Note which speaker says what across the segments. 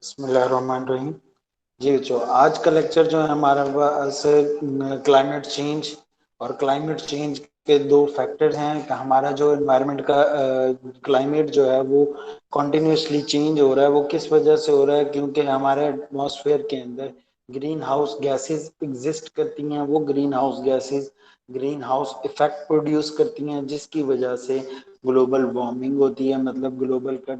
Speaker 1: बिस्मिल्लाहिर्रहमानिर्रहीम। जी जो आज का लेक्चर जो है हमारा क्लाइमेट चेंज और क्लाइमेट चेंज के दो फैक्टर हैं। हमारा जो एनवायरनमेंट का क्लाइमेट जो है वो कॉन्टिन्यूसली चेंज हो रहा है। वो किस वजह से हो रहा है? क्योंकि हमारे एटमॉस्फेयर के अंदर ग्रीन हाउस गैसेज एग्जिस्ट करती हैं। वो green house gases green house effect produce करती हैं, जिसकी वजह से ग्लोबल वार्मिंग होती है। मतलब ग्लोबल का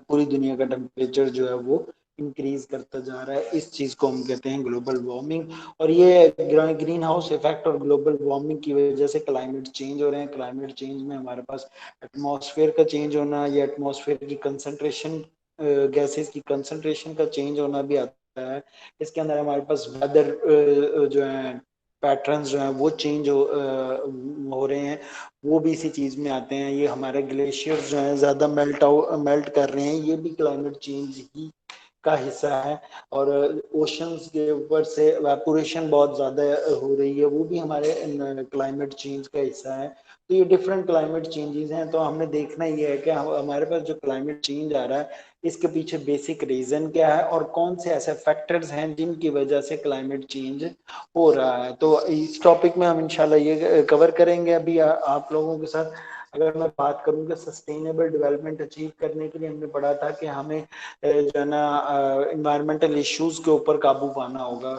Speaker 1: पूरी दुनिया का टेम्परेचर जो है वो इंक्रीज करता जा रहा है। इस चीज को हम कहते हैं ग्लोबल वार्मिंग। और ये ग्रीन हाउस इफेक्ट और ग्लोबल वार्मिंग की वजह से क्लाइमेट चेंज हो रहे हैं। क्लाइमेट चेंज में हमारे पास एटमॉस्फेयर का चेंज होना या एटमॉस्फेयर की कंसंट्रेशन, गैसेस की कंसंट्रेशन का चेंज होना भी आता है। इसके अंदर हमारे पास वेदर जो है पैटर्न्स जो है वो चेंज हो रहे हैं। वो भी इसी चीज में आते हैं। ये हमारे ग्लेशियर्स जो है ज्यादा मेल्ट कर रहे हैं। ये भी क्लाइमेट चेंज ही का हिस्सा है। और ओशंस के ऊपर से एवापोरेशन बहुत ज्यादा हो रही है, वो भी हमारे क्लाइमेट चेंज का हिस्सा है। तो ये डिफरेंट क्लाइमेट चेंजेस हैं। तो हमने देखना ये है कि हमारे पास जो क्लाइमेट चेंज आ रहा है इसके पीछे बेसिक रीजन क्या है और कौन से ऐसे फैक्टर्स हैं जिनकी वजह से क्लाइमेट चेंज हो रहा है। तो इस टॉपिक में हम इंशाल्लाह ये कवर करेंगे अभी आप लोगों के साथ। अगर मैं बात करूं कि सस्टेनेबल डेवलपमेंट अचीव करने के लिए हमने पढ़ा था कि हमें जो है ना इन्वायरमेंटल इश्यूज के ऊपर काबू पाना होगा।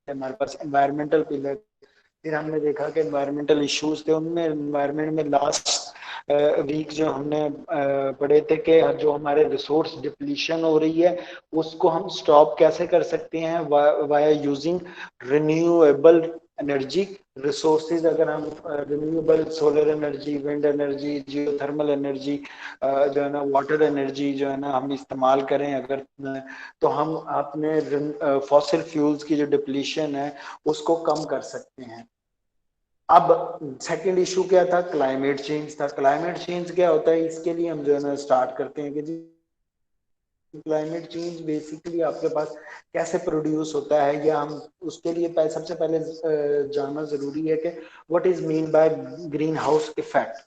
Speaker 1: हमारे पास एनवायरमेंटल पिलर, फिर हमने देखा कि एनवायरमेंटल इश्यूज थे उनमें एनवायरमेंट में लास्ट वीक जो हमने पढ़े थे कि जो हमारे रिसोर्स डिप्लीशन हो रही है उसको हम स्टॉप कैसे कर सकते हैं via using renewable energy resources. अगर हम renewable solar energy, wind energy, geothermal energy, जो है ना वाटर एनर्जी जो है ना हम इस्तेमाल करें अगर, तो हम अपने फॉसिल फ्यूल्स की जो डिप्लीशन है उसको कम कर सकते हैं। अब सेकंड इशू क्या था? क्लाइमेट चेंज था। क्लाइमेट चेंज क्या होता है इसके लिए हम जो है ना स्टार्ट करते हैं कि जी क्लाइमेट चेंज बेसिकली आपके पास कैसे प्रोड्यूस होता है, या हम उसके लिए सबसे पहले जानना जरूरी है कि what is mean by greenhouse effect.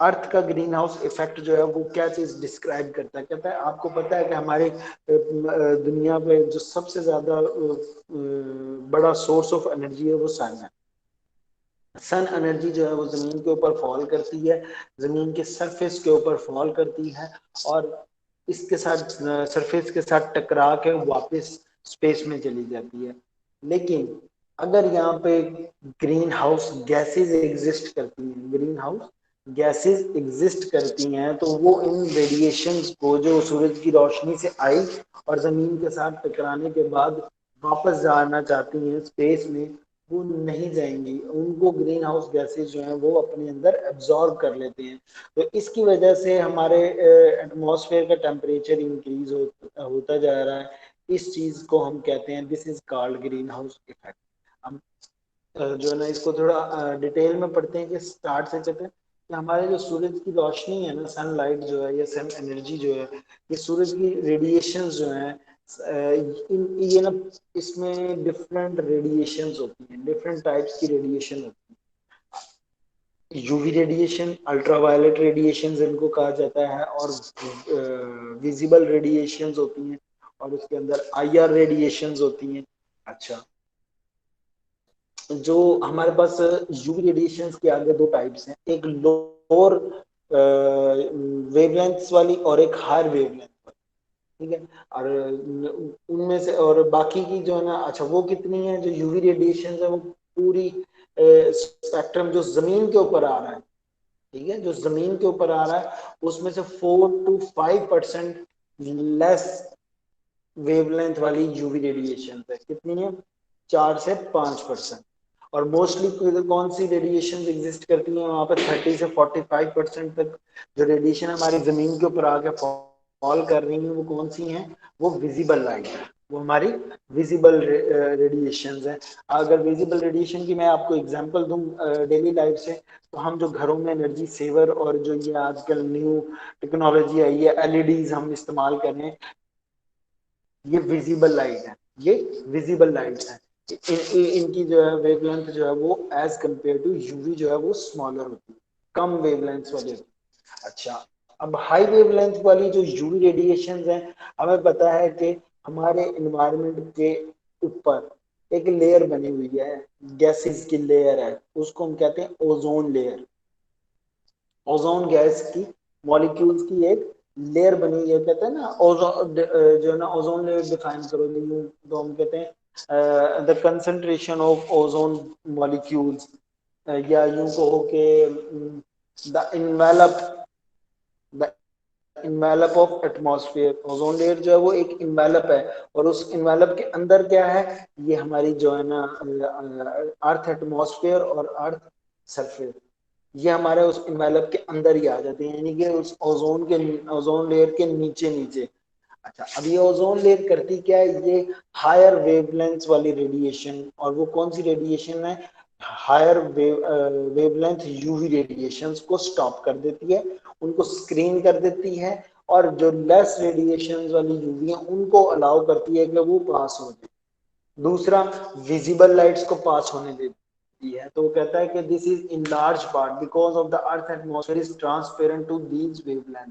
Speaker 1: Earth का ग्रीन हाउस इफेक्ट जो है वो क्या चीज डिस्क्राइब करता है? कहता है आपको पता है कि हमारे दुनिया पे जो सबसे ज्यादा बड़ा सोर्स ऑफ एनर्जी है वो सन है। सन एनर्जी जो है वो जमीन के ऊपर फॉल करती है, जमीन के सरफेस के ऊपर फॉल करती है और इसके साथ सरफेस के साथ टकरा के वापस स्पेस में चली जाती है। लेकिन अगर यहाँ पे ग्रीन हाउस गैसेज एग्जिस्ट करती हैं, ग्रीन हाउस गैसेज एग्जिस्ट करती हैं, तो वो इन रेडिएशंस को जो सूरज की रोशनी से आई और जमीन के साथ टकराने के बाद वापस जाना चाहती हैं स्पेस में, वो नहीं जाएंगी। उनको ग्रीन हाउस गैसेज जो है वो अपने अंदर एब्जॉर्ब कर लेते हैं। तो इसकी वजह से हमारे एटमॉस्फेयर का टेम्परेचर इंक्रीज होता जा रहा है। इस चीज को हम कहते हैं this is called green house effect. हम जो है ना इसको थोड़ा डिटेल में पढ़ते हैं कि स्टार्ट से चलते हैं कि हमारे जो सूरज की रोशनी है ना, सनलाइट जो है या सन एनर्जी जो है, ये सूरज की रेडिएशन जो है ये ना इसमें डिफरेंट रेडिएशंस होती हैं, डिफरेंट टाइप्स की रेडिएशन होती है। यूवी रेडिएशन, अल्ट्रावायलेट रेडिएशन इनको कहा जाता है, और विजिबल रेडिएशंस होती हैं, और उसके अंदर आईआर रेडिएशंस होती हैं। अच्छा, जो हमारे पास यूवी रेडिएशन के आगे दो टाइप्स हैं, एक लोअर वेवलेंथ वाली और एक हायर वेवलेंथ वाली। ठीक है, और उनमें से और बाकी की जो है ना, अच्छा वो कितनी है? जो यूवी रेडिएशन है वो पूरी स्पेक्ट्रम जो जमीन के ऊपर आ रहा है, ठीक है, जो जमीन के ऊपर आ रहा है उसमें से 4 to 5% लेस वेवलेंथ वाली यूवी रेडिएशन है। कितनी है? 4 से 5%। और मोस्टली कौन सी रेडिएशन एग्जिस्ट करती है वहां पर? 30 से 45% तक जो रेडिएशन हमारी जमीन के ऊपर आके फॉल कर रही है वो कौन सी है? वो विजिबल लाइट है, वो हमारी विजिबल रेडिएशन है। अगर विजिबल रेडिएशन की मैं आपको एग्जांपल दूं डेली लाइफ से, तो हम जो घरों में एनर्जी सेवर और जो ये आजकल न्यू टेक्नोलॉजी आई है एलईडीज हम इस्तेमाल कर रहे हैं, ये विजिबल लाइट है, ये विजिबल लाइट है। इनकी जो है वेवलेंथ जो है वो एज कंपेयर टू यूवी जो है वो स्मॉलर होती है। कम वेवलेंथ वाली। अच्छा, अब हाई वेवलेंथ वाली जो यूवी रेडिएशन है, हमें पता है कि हमारे एनवायरनमेंट के ऊपर एक लेयर बनी हुई है, गैसेस की लेयर है, उसको हम कहते हैं ओजोन लेयर। ओजोन गैस की मॉलिक्यूल्स की एक लेयर बनी हुई है, कहते हैं ना ओजोन, जो है ना ओजोन लेयर डिफाइन करो तो हम कहते हैं the concentration of ozone molecules, या यूं कहो कि the envelope the envelope of atmosphere. Ozone layer जो है वो एक इन्वेलप है, और उस इन्वेलप के अंदर क्या है, ये हमारी जो है ना अर्थ एटमॉस्फेयर और अर्थ सरफेस, ये हमारे उस इन्वेलप के अंदर ही आ जाते हैं, यानी कि उस ओजोन लेयर के नीचे नीचे। अच्छा, अब ये ओजोन लेयर करती क्या है, ये हायर वेवलेंथ वाली रेडिएशन, और वो कौन सी रेडिएशन है, हायर वेवलेंथ यूवी रेडिएशंस को स्टॉप कर देती है, उनको स्क्रीन कर देती है, और जो लेस रेडिएशन वाली यूवी है उनको अलाउ करती है कि वो पास हो जाए। दूसरा, विजिबल लाइट्स को पास होने देती है, तो वो कहता है कि this is in large part because of the earth atmosphere is transparent to these wavelength.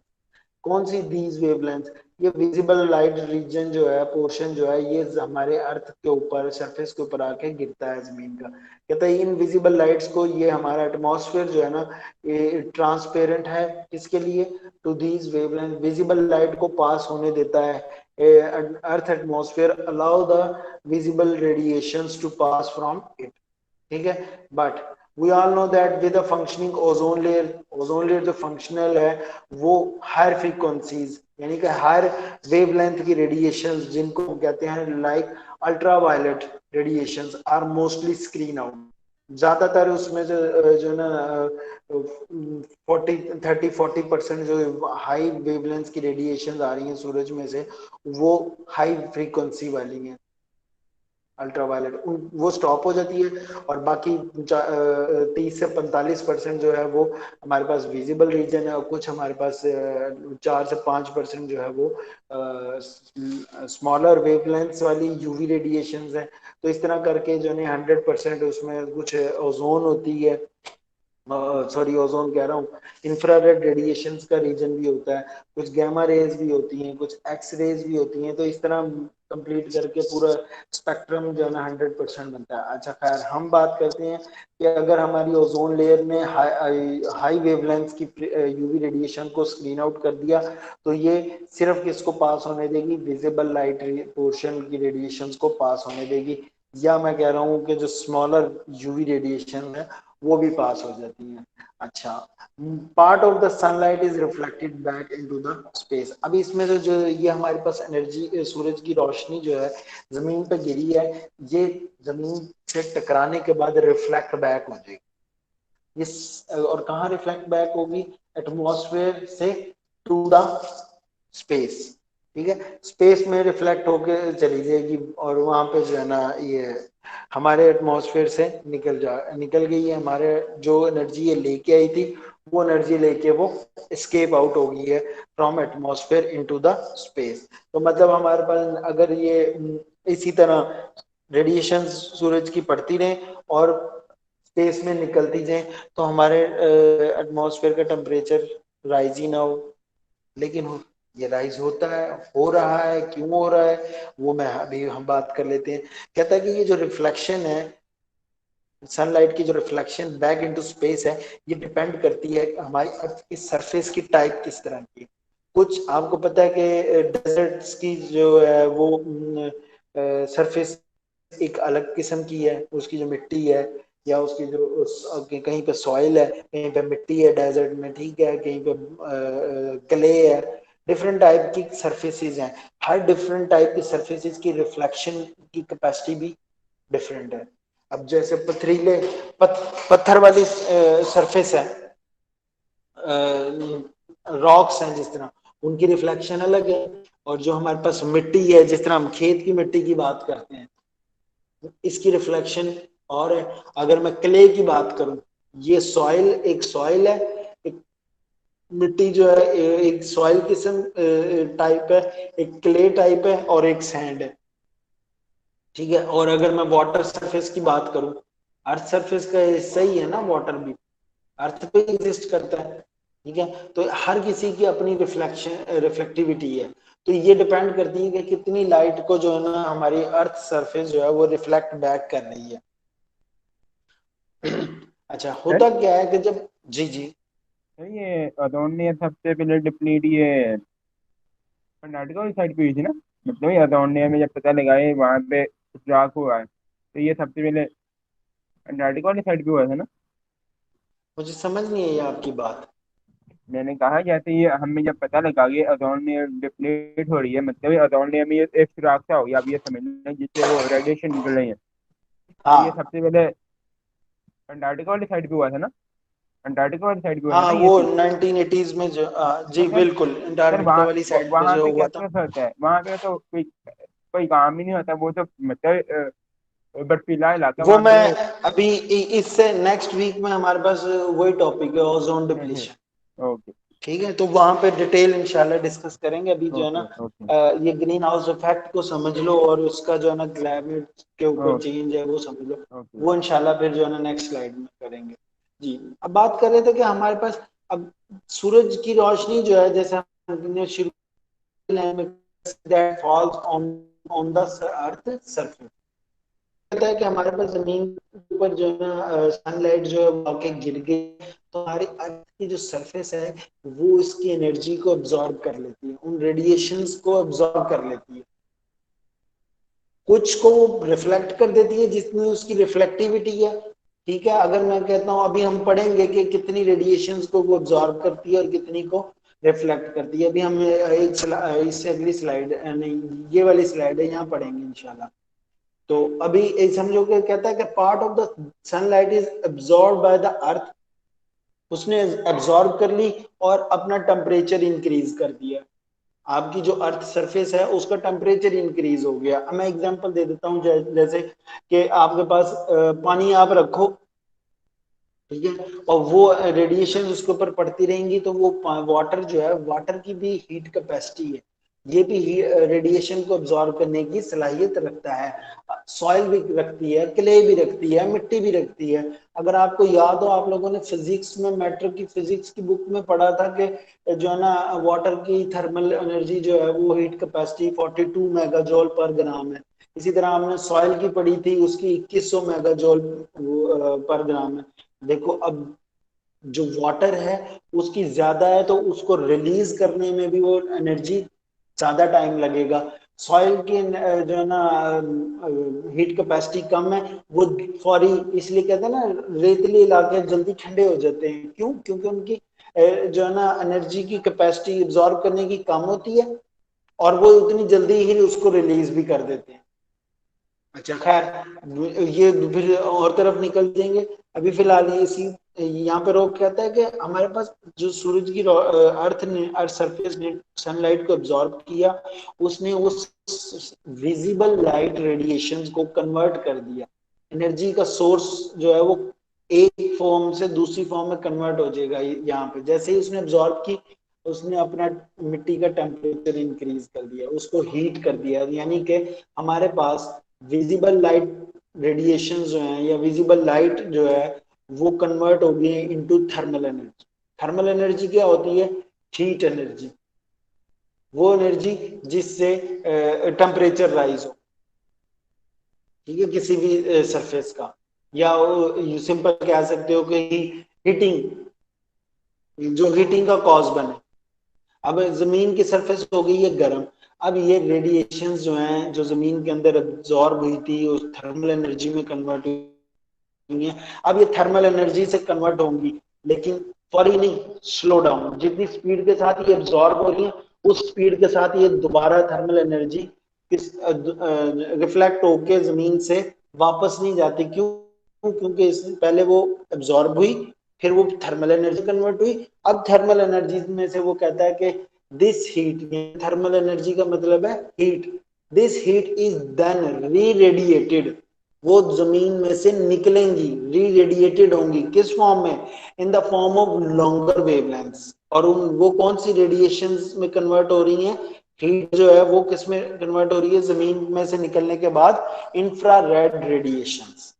Speaker 1: कौन सी दीज वेवलेंथ, ये विजिबल लाइट रीजन जो है, पोर्शन जो है, ये हमारे अर्थ के ऊपर, सरफेस के ऊपर आके गिरता है जमीन का। कहता है इन विजिबल लाइट्स को, ये हमारा एटमॉस्फेयर जो है ना, ये ट्रांसपेरेंट है, किसके लिए, to these wavelength, visible light को पास होने देता है। Earth atmosphere allow the visible radiations to pass from it, ठीक है। But we all know that with a functioning ozone layer जो फंक्शनल है, वो हायर फ्रीक्वेंसीज, यानी कि हायर वेवलेंथ की रेडिएशन, जिनको हम कहते हैं like ultraviolet radiations, are mostly screen out. ज्यादातर उसमें जो ना 40-30-40% जो हाई वेवलेंथ की रेडिएशन आ रही हैं सूरज में से, वो हाई फ्रीक्वेंसी वाली हैं, अल्ट्रावायलेट, वो स्टॉप हो जाती है, और बाकी 30 से 45% जो है वो हमारे पास विजिबल रीजन है, और कुछ हमारे पास 4 से 5% जो है वो स्मॉलर वेवलेंथ्स वाली यूवी रेडिएशन है। तो इस तरह करके जो है 100% उसमें कुछ ओजोन होती है, सॉरी ओजोन कह रहा हूँ, इंफ्रारेड रेडिएशंस का रीजन भी होता है, कुछ गैमा रेज भी होती हैं, कुछ एक्स रेज भी होती हैं, तो इस तरह कंप्लीट करके पूरा स्पेक्ट्रम जो है ना 100% बनता है। अच्छा, खैर हम बात करते हैं कि अगर हमारी ओजोन लेयर ने हाई वेवलेंथ की यूवी रेडिएशन को स्क्रीन आउट कर दिया, तो ये सिर्फ किसको पास होने देगी, विजिबल लाइट पोर्शन की रेडिएशन को पास होने देगी, या मैं कह रहा हूँ कि जो स्मॉलर यूवी रेडिएशन है वो भी पास हो जाती हैं। अच्छा, part of the sunlight is reflected back into the space. अभी इसमें जो ये हमारे पास एनर्जी, सूरज की रोशनी जो है जमीन पे गिरी है, ये जमीन से टकराने के बाद रिफ्लेक्ट बैक हो जाएगी, इस और कहाँ रिफ्लेक्ट बैक होगी, एटमॉस्फेयर से टू द स्पेस, ठीक है, स्पेस में रिफ्लेक्ट होके चली जाएगी, और वहां पे जो है ना ये हमारे एटमॉस्फेयर से निकल गई है, हमारे जो एनर्जी ये लेके आई थी, वो एनर्जी लेके वो एस्केप आउट हो गई है from atmosphere into the space. तो मतलब हमारे पास अगर ये इसी तरह रेडिएशन सूरज की पड़ती रहे और स्पेस में निकलती जाए, तो हमारे एटमॉस्फेयर का टेम्परेचर राइज ही ना हो। लेकिन ये राइज होता है, हो रहा है, क्यों हो रहा है, वो मैं अभी हम बात कर लेते हैं। कहता है कि ये जो रिफ्लेक्शन है, सनलाइट की जो रिफ्लेक्शन बैक इनटू स्पेस है, ये डिपेंड करती है हमारी अर्थ की सरफेस की टाइप किस तरह की। कुछ आपको पता है कि डेजर्ट्स की जो है वो सरफेस एक अलग किस्म की है, उसकी जो मिट्टी है, या उसकी जो कहीं पे सॉइल है, कहीं पे मिट्टी है डेजर्ट में, ठीक है, कहीं पे क्ले है, डिफरेंट टाइप की सरफेसेस हैं। हर डिफरेंट टाइप की सरफेसेस की रिफ्लेक्शन की कैपेसिटी भी डिफरेंट है। अब जैसे पथरीले पत्थर वाली सरफेस है, रॉक्स हैं जिस तरह, उनकी रिफ्लेक्शन अलग है, और जो हमारे पास मिट्टी है, जिस तरह हम खेत की मिट्टी की बात करते हैं, इसकी रिफ्लेक्शन और है। अगर मैं क्ले की बात करूं, ये सॉइल, एक सॉइल है, एक मिट्टी जो है एक सॉइल किस्म टाइप है, एक क्ले टाइप है, और एक सैंड है, ठीक है। और अगर मैं वाटर सरफेस की बात करूं, अर्थ सरफेस का हिस्सा ही है ना वाटर भी, अर्थ पे एग्जिस्ट करता है, ठीक है। तो हर किसी की अपनी रिफ्लेक्टिविटी है, तो ये डिपेंड करती है कि कितनी लाइट को जो है ना हमारी अर्थ सरफेस जो है वो रिफ्लेक्ट बैक कर रही है। अच्छा,
Speaker 2: सर
Speaker 1: होता क्या है कि जब, जी जी,
Speaker 2: सर ये अदौन ने सबसे पहले डिप्लीट ये कर्नाटका वाली साइड पे हुई थी ना, मतलब ये अदौन में जब पता लगा ये वहाँ पे सुराख हुआ है, तो ये सबसे पहले कर्नाटका वाली साइड पे हुआ था ना।
Speaker 1: मुझे समझ नहीं आई आपकी बात।
Speaker 2: मैंने कहा जैसे ये हमें जब पता लगा कि अदौन लेयर डिप्लीट हो रही है, मतलब ये अदौन लेयर में ये एक सुराख सा हो गया, अब ये समझ लें जिससे वो रेडिएशन निकल रही है, तो ये
Speaker 1: हाँ
Speaker 2: सबसे पहले अंटार्कटिका वाली साइड पे हुआ था ना। अंटार्कटिका वाली साइड पे हुआ था
Speaker 1: हाँ,
Speaker 2: ना ये
Speaker 1: वो
Speaker 2: चीज।
Speaker 1: 1980s में जो,
Speaker 2: तो
Speaker 1: जी
Speaker 2: सर
Speaker 1: बिल्कुल,
Speaker 2: सर
Speaker 1: अंटार्कटिका
Speaker 2: वहाँ
Speaker 1: वाली साइड पे
Speaker 2: वहाँ
Speaker 1: जो
Speaker 2: पे
Speaker 1: हुआ
Speaker 2: क्या
Speaker 1: था।
Speaker 2: कैसा होता है, वहाँ पे तो कोई कोई काम ही नहीं होता, वो तो मतलब बर्फीला इलाका
Speaker 1: वो
Speaker 2: वहाँ
Speaker 1: मैं
Speaker 2: पे।
Speaker 1: अभी इससे नेक्स्ट वीक में हमारे पास वही टॉपिक है, ओजोन डिप्लीशन।
Speaker 2: ओके
Speaker 1: ठीक है, तो वहां पे डिटेल इंशाल्लाह डिस्कस करेंगे। अभी जो है ना
Speaker 2: ओके ओके
Speaker 1: ये ग्रीन हाउस इफेक्ट को समझ लो और उसका जो है ना क्लाइमेट के ऊपर
Speaker 2: ओके
Speaker 1: चेंज है वो समझ लो।
Speaker 2: ओके।
Speaker 1: वो इंशाल्लाह फिर जो है ना नेक्स्ट स्लाइड में करेंगे। जी, अब बात कर रहे थे कि हमारे पास अब सूरज की रोशनी जो है, जैसे हमने शुरू में, that falls on on the earth surface, कहता है कि हमारे पास जमीन के ऊपर जो है ना सनलाइट जो है वो आके गिर गई, तो हमारी अर्थ की जो सरफेस है वो इसकी एनर्जी को अब्सॉर्ब कर लेती है, उन रेडिएशंस को अब्सॉर्ब कर लेती है। कुछ को वो रिफ्लेक्ट कर देती है जितनी उसकी रिफ्लेक्टिविटी है, ठीक है। अगर मैं कहता हूं, अभी हम पढ़ेंगे कि कितनी रेडिएशंस को वो अब्सॉर्ब करती है और कितनी को रिफ्लेक्ट करती है। अभी हम इससे अगली स्लाइड, नहीं ये वाली स्लाइड है, यहाँ पढ़ेंगे इंशाल्लाह। तो अभी समझो कि कहता है कि part of the sunlight is absorb by the अर्थ, उसने एब्जॉर्ब कर ली और अपना टेम्परेचर इंक्रीज कर दिया। आपकी जो अर्थ सरफेस है उसका टेम्परेचर इंक्रीज हो गया। अब मैं एग्जांपल दे देता हूँ, जैसे कि आपके पास पानी आप रखो, ठीक है, और वो रेडिएशन उसके ऊपर पड़ती रहेंगी, तो वो वाटर जो है, वाटर की भी हीट कैपेसिटी है, ये भी रेडिएशन को अब्सॉर्ब करने की सलाहियत रखता है। सॉइल भी रखती है, क्ले भी रखती है, मिट्टी भी रखती है। अगर आपको याद हो, आप लोगों ने फिजिक्स में, मैट्रिक की फिजिक्स की बुक में पढ़ा था कि जो है ना वाटर की थर्मल एनर्जी जो है वो हीट कैपेसिटी 42 मेगाजोल पर ग्राम है। इसी तरह हमने सॉइल की पढ़ी थी, उसकी 2100 मेगाजोल पर ग्राम है। देखो अब जो वाटर है उसकी ज्यादा है, तो उसको रिलीज करने में भी वो एनर्जी ज्यादा टाइम लगेगा। सॉइल की जो है ना हीट कैपेसिटी कम है, वो फौरी, इसलिए कहते हैं ना रेतीले इलाके जल्दी ठंडे हो जाते हैं, क्यों? क्योंकि उनकी जो है ना एनर्जी की कैपेसिटी एब्जॉर्ब करने की कम होती है, और वो उतनी जल्दी ही उसको रिलीज भी कर देते हैं। अच्छा खैर, ये फिर और तरफ निकल जाएंगे। अभी फिलहाल ये इसी यहाँ पे रोक कहता है कि हमारे पास जो सूरज की अर्थ ने, अर्थ सरफेस ने सनलाइट को एब्जॉर्ब किया, उसने उस विजिबल लाइट रेडिएशंस को कन्वर्ट कर दिया। एनर्जी का सोर्स जो है वो एक फॉर्म से दूसरी फॉर्म में कन्वर्ट हो जाएगा। यहाँ पे जैसे ही उसने एब्जॉर्ब की, उसने अपना मिट्टी का टेम्परेचर इंक्रीज कर दिया, उसको हीट कर दिया, यानी कि हमारे पास विजिबल लाइट रेडिएशन जो है, या विजिबल लाइट जो है वो कन्वर्ट हो गई into thermal energy. Thermal energy क्या होती है? हीट एनर्जी, वो एनर्जी जिससे टेम्परेचर राइज हो, ठीक है, किसी भी सरफेस का, या सिंपल कह सकते हो कि हीटिंग, जो हीटिंग का कॉज बने। अब जमीन की सरफेस हो गई है गर्म, अब ये रेडिएशंस जो हैं जो जमीन के अंदर एब्जॉर्ब हुई थी उस थर्मल एनर्जी में कन्वर्ट हुई है, अब ये थर्मल एनर्जी से कन्वर्ट होंगी, लेकिन फौरी नहीं, स्लो डाउन। जितनी स्पीड के साथ ये एब्जॉर्ब हो रही है, उस स्पीड के साथ ये दोबारा थर्मल एनर्जी रिफ्लेक्ट होके जमीन से वापस नहीं जाती। क्यों? क्योंकि इससे पहले वो एब्जॉर्ब हुई, फिर वो थर्मल एनर्जी कन्वर्ट हुई। अब थर्मल एनर्जी में से वो कहता है कि दिस हीट, थर्मल एनर्जी का मतलब है heat, this heat is then re radiated, वो जमीन में से निकलेंगी, री रेडिएटेड होंगी, किस फॉर्म में? इन the form of longer wavelengths. और वो कौन सी रेडिएशन में कन्वर्ट हो रही है? हीट जो है वो किस में कन्वर्ट हो रही है जमीन में से निकलने के बाद? Infrared radiations.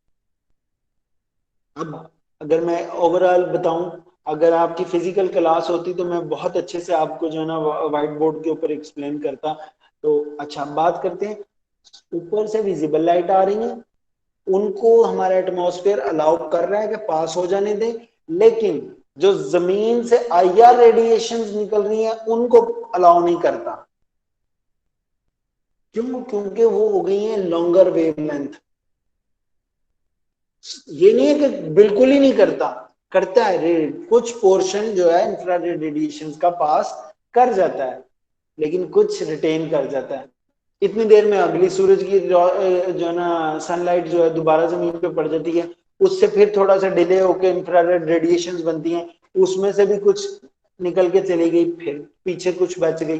Speaker 1: अब अगर मैं ओवरऑल बताऊं, अगर आपकी फिजिकल क्लास होती तो मैं बहुत अच्छे से आपको जो है ना व्हाइट बोर्ड के ऊपर एक्सप्लेन करता। तो अच्छा, बात करते हैं, ऊपर से विजिबल लाइट आ रही है, उनको हमारा एटमॉस्फेयर अलाउ कर रहा है कि पास हो जाने दें, लेकिन जो जमीन से आईआर रेडिएशंस निकल रही हैं उनको अलाउ नहीं करता। क्यों? क्योंकि वो हो गई है लॉन्गर वेवलेंथ। ये नहीं है कि बिल्कुल ही नहीं करता, करता है, कुछ पोर्शन जो है इंफ्रारेड रेडिएशन का पास कर जाता है, लेकिन कुछ रिटेन कर जाता है। इतनी देर में अगली सूरज की जो है ना सनलाइट जो है दोबारा जमीन पे पड़ जाती है, उससे फिर थोड़ा सा डिले होकर इंफ्रारेड रेडिएशंस बनती हैं, उसमें से भी कुछ निकल के चली गई, फिर पीछे कुछ बच गई।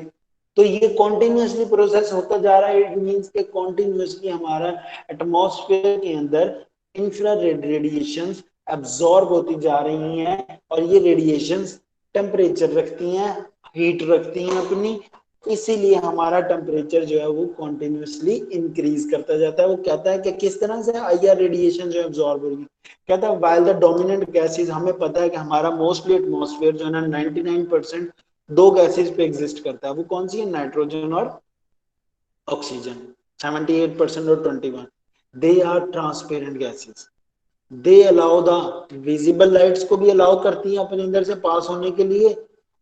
Speaker 1: तो ये कॉन्टिन्यूसली प्रोसेस होता जा रहा है। इट मीन्स के कॉन्टिन्यूसली हमारा एटमॉस्फेयर के अंदर इंफ्रारेड रेडिएशंस एब्जॉर्ब होती जा रही हैं, और ये रेडिएशंस टेम्परेचर रखती हैं, हीट रखती हैं अपनी, इसीलिए हमारा टेम्परेचर जो है वो कॉन्टिन्यूसली इंक्रीज करता जाता है। वो कहता है कि किस तरह से आईआर रेडिएशन जो एब्जॉर्ब होगी, कहता है वाइल द डोमिनेंट गैसेस, हमें पता है कि हमारा मोस्टली एटमॉस्फेयर जो है ना 99% दो गैसेस पे एग्जिस्ट करता है। वो कौन सी है? नाइट्रोजन और ऑक्सीजन। 78% और 21, they are transparent gases. They allow the visible lights को भी अलाउ करती हैं अपने अंदर से पास होने के लिए,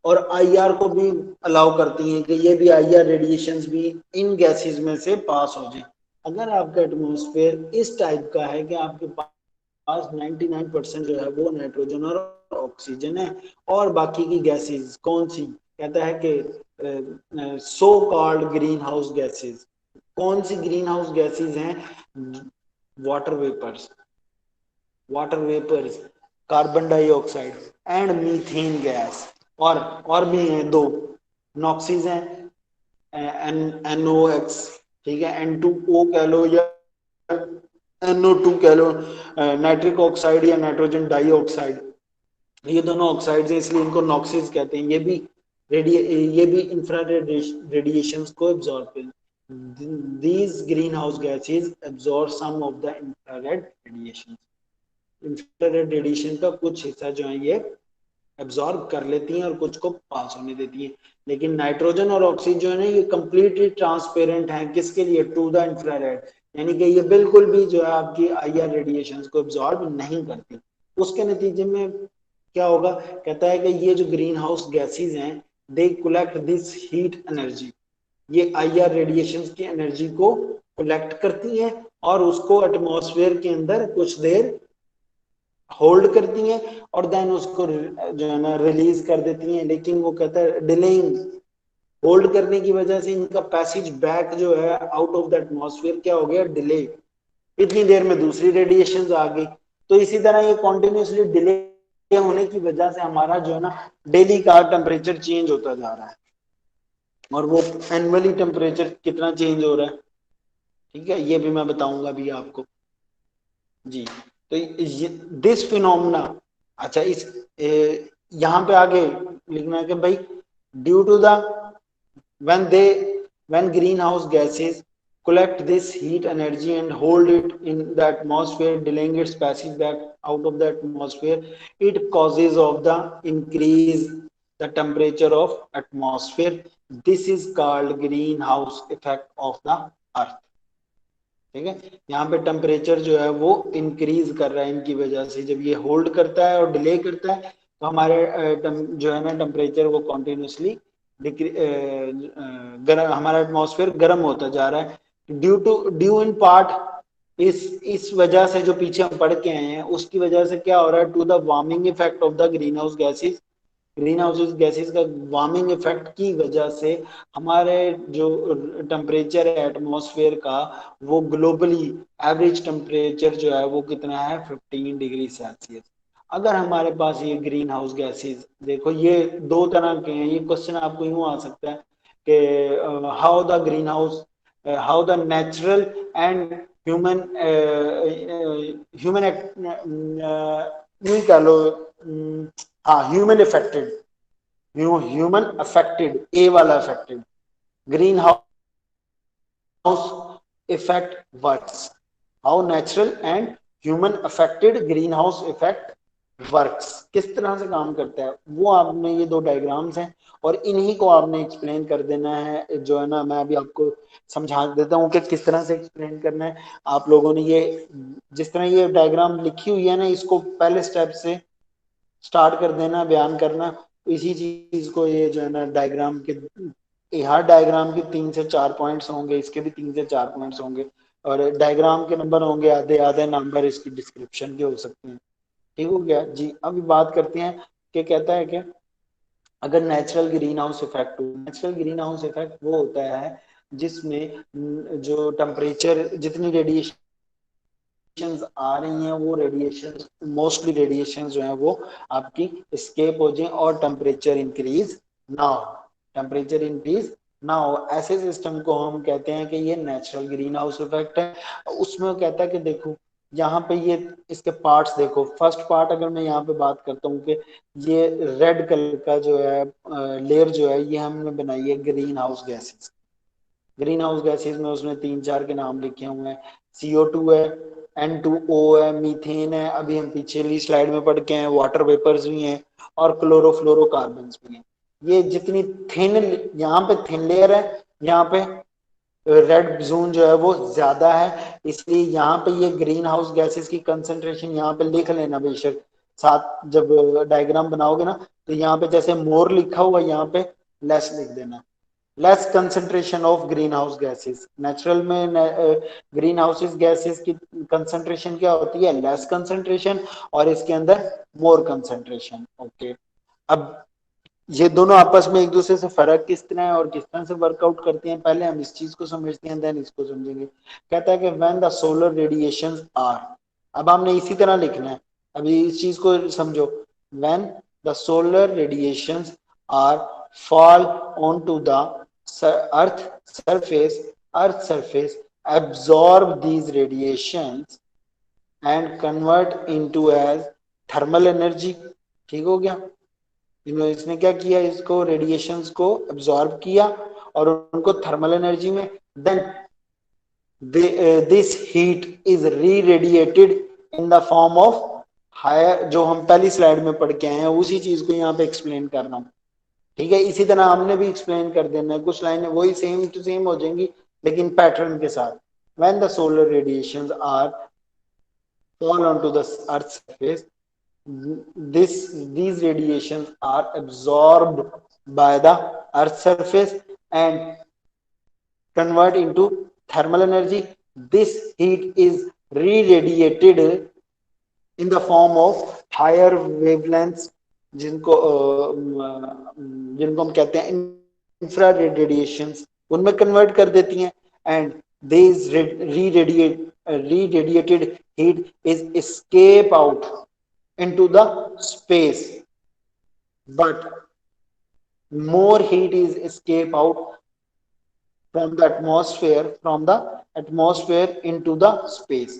Speaker 1: और आईआर को भी अलाउ करती हैं कि ये भी आईआर रेडिएशंस भी इन गैसेस में से पास हो जाए। अगर आपका एटमॉस्फेयर इस टाइप का है कि आपके पास 99% जो है वो नाइट्रोजन और ऑक्सीजन है, और बाकी की गैसेस कौन सी, कहता है कि so called green house gases. कौन सी ग्रीन हाउस गैसेस हैं? Water vapours, water vapours, carbon dioxide and methane gas. और भी हैं दो, नॉक्सीज हैं, एन NOx, ठीक है, N2O कह लो या NO2 कह लो, नाइट्रिक ऑक्साइड या नाइट्रोजन डाइऑक्साइड, ये दोनों ऑक्साइड्स हैं इसलिए इनको नॉक्सीज कहते हैं। ये भी इंफ्रारेड रेडिएशंस को एब्जॉर्ब करते हैं। These green house gases absorb some of the infrared radiation. Infrared radiation का कुछ हिस्सा जो है ये एब्जॉर्ब कर लेती हैं और कुछ को पास होने देती हैं। लेकिन नाइट्रोजन और ऑक्सीजन है ये कंप्लीटली ट्रांसपेरेंट है, किसके लिए? टू द इंफ्रारेड, यानी कि ये बिल्कुल भी जो है आपकी आईआर रेडिएशंस को एब्जॉर्ब नहीं करती। उसके नतीजे में क्या होगा? कहता है कि ये जो ग्रीन हाउस गैसेज हैं, they collect this heat energy, ये आईआर रेडिएशंस की एनर्जी को कलेक्ट करती है और उसको एटमॉस्फेयर के अंदर कुछ देर होल्ड करती हैं, और देन उसको जो है ना रिलीज कर देती हैं। लेकिन वो कहता है डिलेइंग, होल्ड करने की वजह से इनका पैसेज बैक जो है आउट ऑफ द एटमॉस्फेयर क्या हो गया? डिले। इतनी देर में दूसरी रेडिएशन आ गई। तो इसी तरह ये कॉन्टिन्यूसली डिले होने की वजह से हमारा जो है ना डेली का टेम्परेचर चेंज होता जा रहा है, और वो एनुअली टेम्परेचर कितना चेंज हो रहा है, ठीक है, ये भी मैं बताऊंगा अभी आपको जी। तो दिस फिनोमिना, अच्छा इस यहाँ पे आगे लिखना है कि भाई due to the when they when greenhouse gases collect this heat energy and hold it in the atmosphere, delaying its passage back out of the atmosphere, it causes of the increase the temperature of atmosphere. This is called greenhouse effect of the earth, ठीक है। यहाँ पे temperature जो है वो increase कर रहा है इनकी वजह से। जब ये होल्ड करता है और डिले करता है तो हमारे जो है ना टेम्परेचर वो कॉन्टिन्यूसली गर्म, हमारा एटमॉस्फेयर गर्म होता जा रहा है ड्यू इन पार्ट इस वजह से जो पीछे हम पढ़ के आए हैं उसकी वजह से क्या हो रहा है? To the warming effect of the green house gases, green house gases का वार्मिंग इफेक्ट की वजह से हमारे जो टेम्परेचर है एटमॉस्फेयर का वो ग्लोबली एवरेज टेम्परेचर जो है वो कितना है? 15 डिग्री सेल्सियस। अगर हमारे पास ये ग्रीन हाउस गैसेज, देखो ये दो तरह के हैं, ये क्वेश्चन आपको यूं आ सकता है कि how the green house, how the natural and human human यूं कह लो, हाँ ह्यूमन अफेक्टेड, ह्यूमन अफेक्टेड, ए वाला affected green house effect works, how natural and human affected green house effect works, किस तरह से काम करता है वो आपने, ये दो डायग्राम्स हैं और इन्हीं को आपने एक्सप्लेन कर देना है, जो है ना मैं अभी आपको समझा देता हूँ कि किस तरह से एक्सप्लेन करना है। आप लोगों ने ये जिस तरह ये डायग्राम लिखी हुई है ना, इसको पहले स्टेप से स्टार्ट कर देना बयान करना। इसी चीज को ये जो है ना डायग्राम के, हर डायग्राम के 3 से 4 पॉइंट्स होंगे, इसके भी 3 से 4 पॉइंट्स होंगे, और डायग्राम के नंबर होंगे आधे आधे नंबर इसकी डिस्क्रिप्शन के हो सकते हैं। ठीक हो गया जी। अभी बात करते हैं कि कहता है कि अगर नेचुरल ग्रीन हाउस इफेक्ट हो, नेचुरल ग्रीन हाउस इफेक्ट वो होता है जिसमें जो टेम्परेचर, जितनी रेडिएशन आ रही हैं वो रेडिएशन, मोस्टली रेडिएशन जो है वो आपकी स्केप हो जाए और टेम्परेचर इंक्रीज ना हो, टेम्परेचर इंक्रीज ना हो, ऐसे सिस्टम को हम कहते हैं कि ये नेचुरल ग्रीन हाउस इफेक्ट है। उसमें वो कहता है कि देखो यहाँ पे ये इसके पार्ट्स देखो, फर्स्ट पार्ट अगर मैं यहाँ पे बात करता हूँ कि ये रेड कलर का जो है लेयर जो है ये हमने बनाई है green house gases. Green house gases में उसने 3 4 के नाम लिखे हुए हैं, CO2 है, N2O है, मीथेन है, अभी हम पिछली स्लाइड में पढ़ के हैं, वाटर वेपर्स भी हैं और क्लोरोफ्लोरोकार्बन्स भी हैं। ये जितनी थिन, यहाँ पे थिन लेयर है, यहाँ पे रेड जोन जो है वो ज्यादा है, इसलिए यहाँ पे ये ग्रीन हाउस गैसेस की कंसंट्रेशन यहाँ पे लिख लेना बेशक, साथ जब डायग्राम बनाओगे ना तो यहाँ पे जैसे मोर लिखा हुआ यहाँ पे लेस लिख देना, less concentration of green house gases. Natural में ग्रीन हाउसेस गैसेस की कंसंट्रेशन क्या होती है, लेस कंसंट्रेशन, और इसके अंदर मोर कंसंट्रेशन। ओके, अब ये दोनों आपस में एक दूसरे से फर्क किस तरह है और किस तरह से वर्कआउट करते हैं, पहले हम इस चीज को समझते हैं देन इसको समझेंगे। कहता है कि when the solar radiations are, अब हमने इसी तरह लिखना है, अभी इस चीज को समझो, when the solar radiations are fall on to the earth surface, earth surface absorb these radiations and convert into as thermal energy। ठीक हो गया, इसने क्या किया, इसको रेडिएशंस को एब्जॉर्ब किया और उनको थर्मल एनर्जी में, then this heat is re radiated in the form of higher, जो हम पहली स्लाइड में पढ़ के आए हैं उसी चीज को यहाँ पे एक्सप्लेन कर रहा हूँ। ठीक है, इसी तरह हमने भी एक्सप्लेन कर देना है, कुछ लाइनें वही सेम टू सेम हो जाएंगी लेकिन पैटर्न के साथ। When the solar radiations are fall on to the earth surface, this these radiations are absorbed by the earth surface and convert into thermal energy। This heat is re-radiated in the form of higher wavelengths, जिनको जिनको हम कहते हैं infrared radiations, उनमें convert कर देती हैं, and this re-radiated heat is escape out into the space, but more heat is escape out from the atmosphere into the space।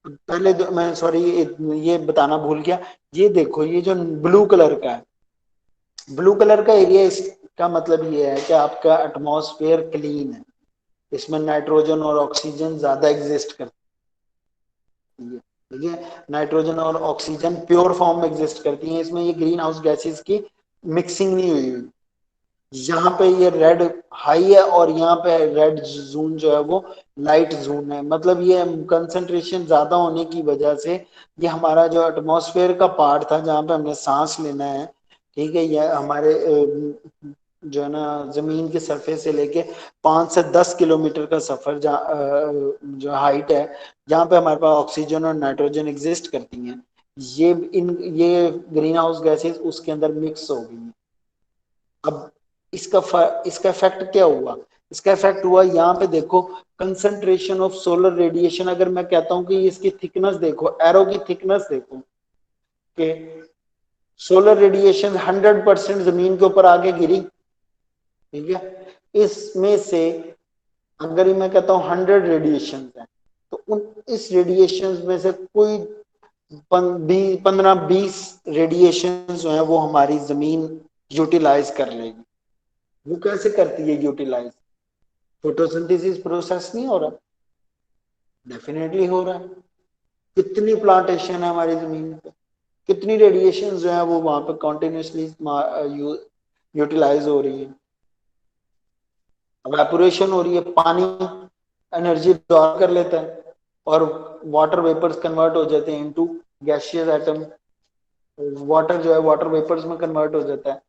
Speaker 1: पहले मैं सॉरी ये बताना भूल गया, ये देखो ये जो ब्लू कलर का है, ब्लू कलर का एरिया, इसका मतलब ये है कि आपका एटमॉस्फेयर क्लीन है, इसमें नाइट्रोजन और ऑक्सीजन ज्यादा एग्जिस्ट करती है। ठीक है, नाइट्रोजन और ऑक्सीजन प्योर फॉर्म में एग्जिस्ट करती हैं, इसमें ये ग्रीन हाउस गैसेस की मिक्सिंग नहीं हुई हुई। यहाँ पे ये रेड हाई है और यहाँ पे रेड जोन जो है वो लाइट जोन है, मतलब ये कंसंट्रेशन ज्यादा होने की वजह से ये हमारा जो एटमॉस्फेयर का पार्ट था जहाँ पे हमने सांस लेना है, ठीक है, ये हमारे जो है ना जमीन के सरफेस से लेके 5 से 10 किलोमीटर का सफर जो हाइट है, जहाँ पे हमारे पास ऑक्सीजन और नाइट्रोजन एग्जिस्ट करती हैं, ये ग्रीन हाउस गैसेस उसके अंदर मिक्स हो गई हैं। अब इसका इफेक्ट क्या हुआ, इसका इफेक्ट हुआ यहाँ पे देखो, कंसंट्रेशन ऑफ सोलर रेडिएशन, अगर मैं कहता हूँ कि इसकी थिकनेस देखो, एरो की थिकनेस देखो कि सोलर रेडिएशन 100% जमीन के ऊपर आके गिरी। ठीक है, इसमें से अगर मैं कहता हूँ 100 रेडिएशन है तो इस रेडिएशन में से कोई 15-20 रेडिएशन जो है वो हमारी जमीन यूटिलाइज कर लेगी। वो कैसे करती है यूटिलाइज, फोटोसिंथेसिस प्रोसेस नहीं हो रहा, डेफिनेटली हो रहा है। कितनी प्लांटेशन है हमारी जमीन पे, कितनी रेडिएशन जो है वो वहां पे कॉन्टिन्यूसली यूटिलाइज हो रही है, वेपोरेशन हो रही है, पानी एनर्जी एब्जॉर्ब कर लेता है और वाटर वेपर्स कन्वर्ट हो जाते हैं इनटू गैसियस एटम, वाटर जो है वाटर वेपर्स में कन्वर्ट हो जाता है।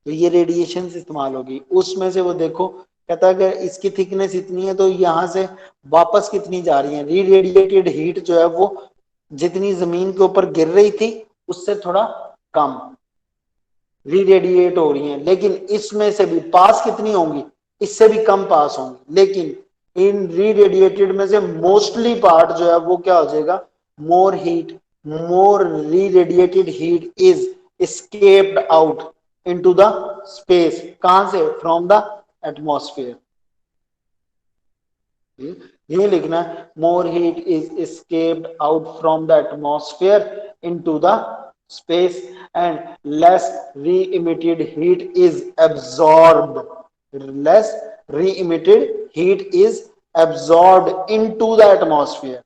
Speaker 1: तो ये रेडिएशन इस्तेमाल होगी उसमें से। वो देखो कहता है अगर इसकी थिकनेस इतनी है तो यहाँ से वापस कितनी जा रही है, री रेडिएटेड हीट जो है वो जितनी जमीन के ऊपर गिर रही थी उससे थोड़ा कम री रेडिएट हो रही है, लेकिन इसमें से भी पास कितनी होंगी, इससे भी कम पास होंगी, लेकिन इन री रेडिएटेड में से मोस्टली पार्ट जो है वो क्या हो जाएगा, मोर हीट, मोर री radiated heat is escaped out into the space, कहां से, फ्रॉम द एटमॉस्फेयर। ये लिखना है, मोर heat is escaped out from the atmosphere into the space and less re-emitted heat is absorbed, less re-emitted heat is absorbed into the atmosphere।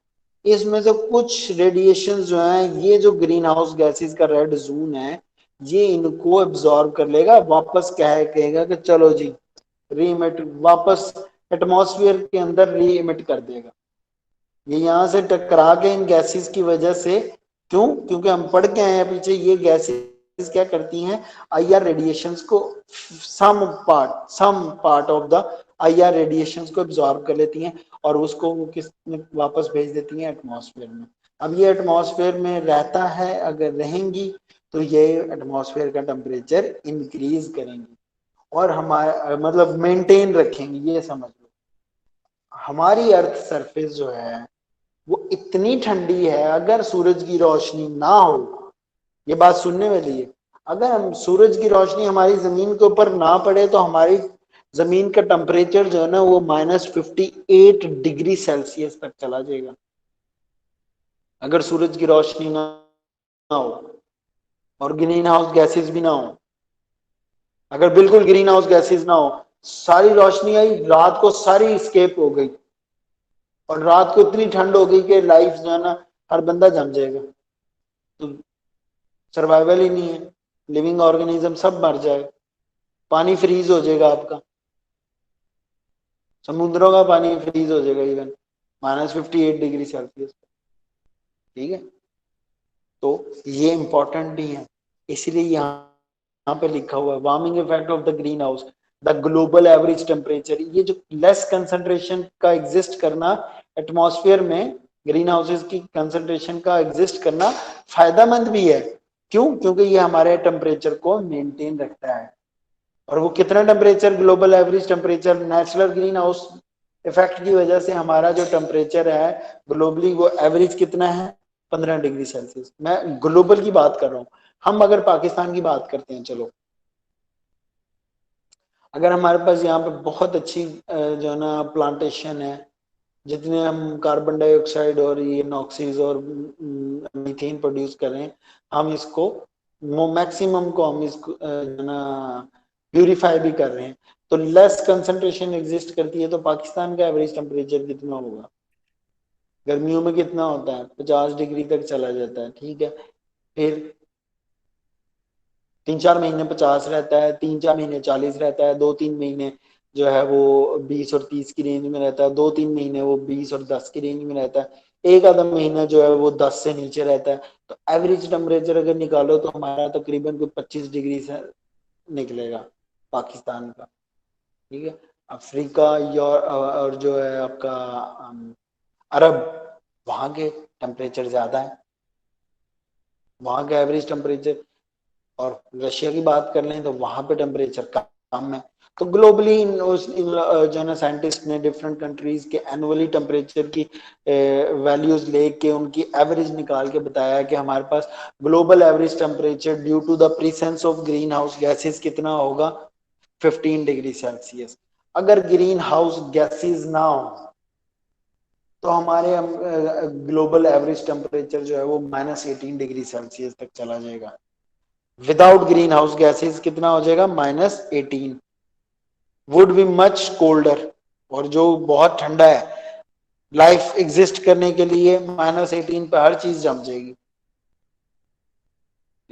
Speaker 1: इसमें से कुछ radiation जो है, ये जो ग्रीन हाउस गैसेस का रेड जोन है, ये इनको एब्जॉर्ब कर लेगा, वापस कहेगा कि चलो जी री इमिट, वापस एटमॉस्फेयर के अंदर री इमिट कर देगा। ये यहां से टकरा के इन गैसेस की वजह से, क्यों, क्योंकि हम पढ़ के आए हैं पीछे, ये गैसेस क्या करती हैं, आईआर रेडिएशंस को, some part of the IR radiations को एब्जॉर्ब कर लेती हैं और उसको वो किस वापस भेज देती हैं एटमॉस्फेयर में। अब ये एटमॉस्फेयर में रहता है, अगर रहेंगी तो ये एटमॉस्फेयर का टेम्परेचर इंक्रीज करेंगी और हमारा मतलब मेंटेन रखेंगे। ये समझ लो हमारी अर्थ सरफेस जो है वो इतनी ठंडी है, अगर सूरज की रोशनी ना हो, ये बात सुनने वाली है, अगर हम सूरज की रोशनी हमारी जमीन के ऊपर ना पड़े तो हमारी जमीन का टेम्परेचर जो है ना वो -58 डिग्री सेल्सियस तक चला जाएगा, अगर सूरज की रोशनी ना हो और ग्रीन हाउस गैसेस भी ना हो। अगर बिल्कुल ग्रीन हाउस गैसेस ना हो, सारी रोशनी आई, रात को सारी स्केप हो गई और रात को इतनी ठंड हो गई कि लाइफ जो है ना हर बंदा जम जाएगा, तो सर्वाइवल ही नहीं है, लिविंग ऑर्गेनिज्म सब मर जाए, पानी फ्रीज हो जाएगा आपका, समुद्रों का पानी फ्रीज हो जाएगा इवन -58 डिग्री सेल्सियस। ठीक है, तो ये इंपॉर्टेंट भी है, इसलिए यहाँ पे लिखा हुआ है warming effect of the green house, the global average temperature. ये जो लेस कंसंट्रेशन का एग्जिस्ट करना एटमॉस्फेयर में, ग्रीन हाउसेस की कंसंट्रेशन का एग्जिस्ट करना फायदेमंद भी है, क्यों, क्योंकि ये हमारे टेम्परेचर को मेंटेन रखता है। और वो कितना temperature, global average temperature, natural green house effect की वजह से हमारा जो टेम्परेचर है ग्लोबली वो एवरेज कितना है, 15 डिग्री सेल्सियस। मैं ग्लोबल की बात कर रहा हूँ, हम अगर पाकिस्तान की बात करते हैं, चलो अगर हमारे पास यहाँ पे बहुत अच्छी जो है ना प्लांटेशन है, जितने हम कार्बन डाइऑक्साइड और ये नॉक्सीज और मीथेन प्रोड्यूस कर रहे हैं, हम इसको मैक्सिमम को हम इसको ना प्यूरिफाई भी कर रहे हैं, तो लेस कंसंट्रेशन एग्जिस्ट करती है। तो पाकिस्तान का एवरेज टेम्परेचर कितना होगा, गर्मियों में कितना होता है, 50 डिग्री तक चला जाता है। ठीक है, फिर 3-4 महीने 50 रहता है, 3-4 महीने 40 रहता है, 2-3 महीने जो है वो 20 और 30 की रेंज में रहता है, 2-3 महीने वो 20 और 10 की रेंज में रहता है, एक आधा महीना जो है वो 10 से नीचे रहता है। तो एवरेज टेम्परेचर अगर निकालो तो हमारा तकरीबन कोई 25 डिग्री से निकलेगा पाकिस्तान का। ठीक है, अफ्रीका और जो है आपका अरब, वहां के टेम्परेचर ज्यादा है, वहां का एवरेज टेम्परेचर, और रशिया की बात कर लें तो वहां पे टेम्परेचर कम है। तो ग्लोबली जो है ना साइंटिस्ट ने डिफरेंट कंट्रीज के एनुअली टेम्परेचर की वैल्यूज लेके उनकी एवरेज निकाल के बताया कि हमारे पास global average temperature due to the presence of green house gases कितना होगा, 15 डिग्री सेल्सियस। अगर ग्रीन हाउस गैसेस ना हो तो हमारे ग्लोबल एवरेज टेम्परेचर जो है वो -18 डिग्री सेल्सियस तक चला जाएगा। विदाउट ग्रीन हाउस गैसेस कितना हो जाएगा, -18, वुड बी मच कोल्डर, और जो बहुत ठंडा है, लाइफ एग्जिस्ट करने के लिए -18 पे हर चीज जम जाएगी।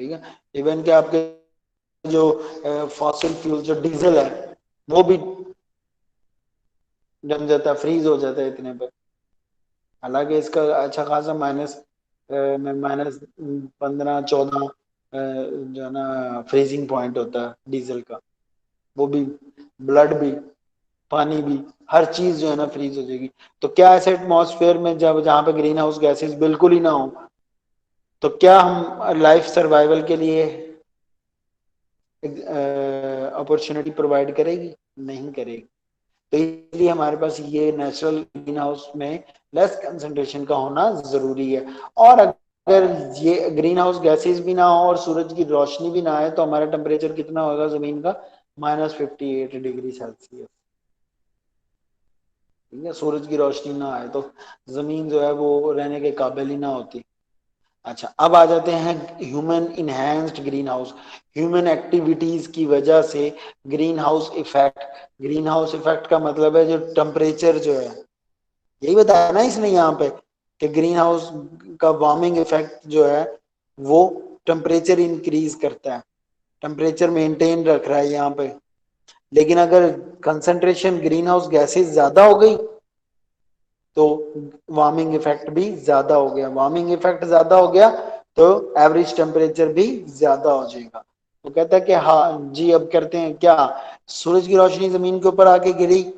Speaker 1: ठीक है। इवन के आपके जो फॉसिल फ्यूल जो डीजल है वो भी जम जाता है, फ्रीज हो जाता है इतने पर। हालांकि इसका अच्छा खासा -15-14 जो है ना फ्रीजिंग पॉइंट होता है डीजल का, वो भी, ब्लड भी, पानी भी, हर चीज जो है ना फ्रीज हो जाएगी। तो क्या ऐसे एटमॉस्फेयर में जब जहां पे ग्रीन हाउस गैसेस बिल्कुल ही ना हो, तो क्या हम लाइफ सर्वाइवल के लिए अपॉर्चुनिटी प्रोवाइड करेगी? नहीं करेगी। तो इसलिए हमारे पास ये नेचुरल ग्रीन हाउस में लेस कंसंट्रेशन का होना जरूरी है। और अगर ये ग्रीन हाउस गैसेस भी ना हो और सूरज की रोशनी भी ना आए तो हमारा टेम्परेचर कितना होगा जमीन का? -58 डिग्री सेल्सियस। ठीक है, सूरज की रोशनी ना आए तो जमीन जो है वो रहने के काबिल ही ना होती। अच्छा, अब आ जाते हैं human enhanced green house. Human activities की वजह से green house effect. Green house effect का मतलब है जो टेम्परेचर जो है, यही बताया ना इसने यहाँ पे कि ग्रीन हाउस का वार्मिंग इफेक्ट जो है वो टेम्परेचर इंक्रीज करता है, टेम्परेचर मेंटेन रख रहा है यहाँ पे। लेकिन अगर कंसंट्रेशन ग्रीन हाउस गैसेस ज्यादा हो गई तो वार्मिंग इफेक्ट भी ज्यादा हो गया। वार्मिंग इफेक्ट ज्यादा हो गया तो एवरेज टेम्परेचर भी ज्यादा हो जाएगा। तो कहता है कि हाँ जी, अब करते हैं क्या, सूरज की रोशनी जमीन के ऊपर आके गिरी,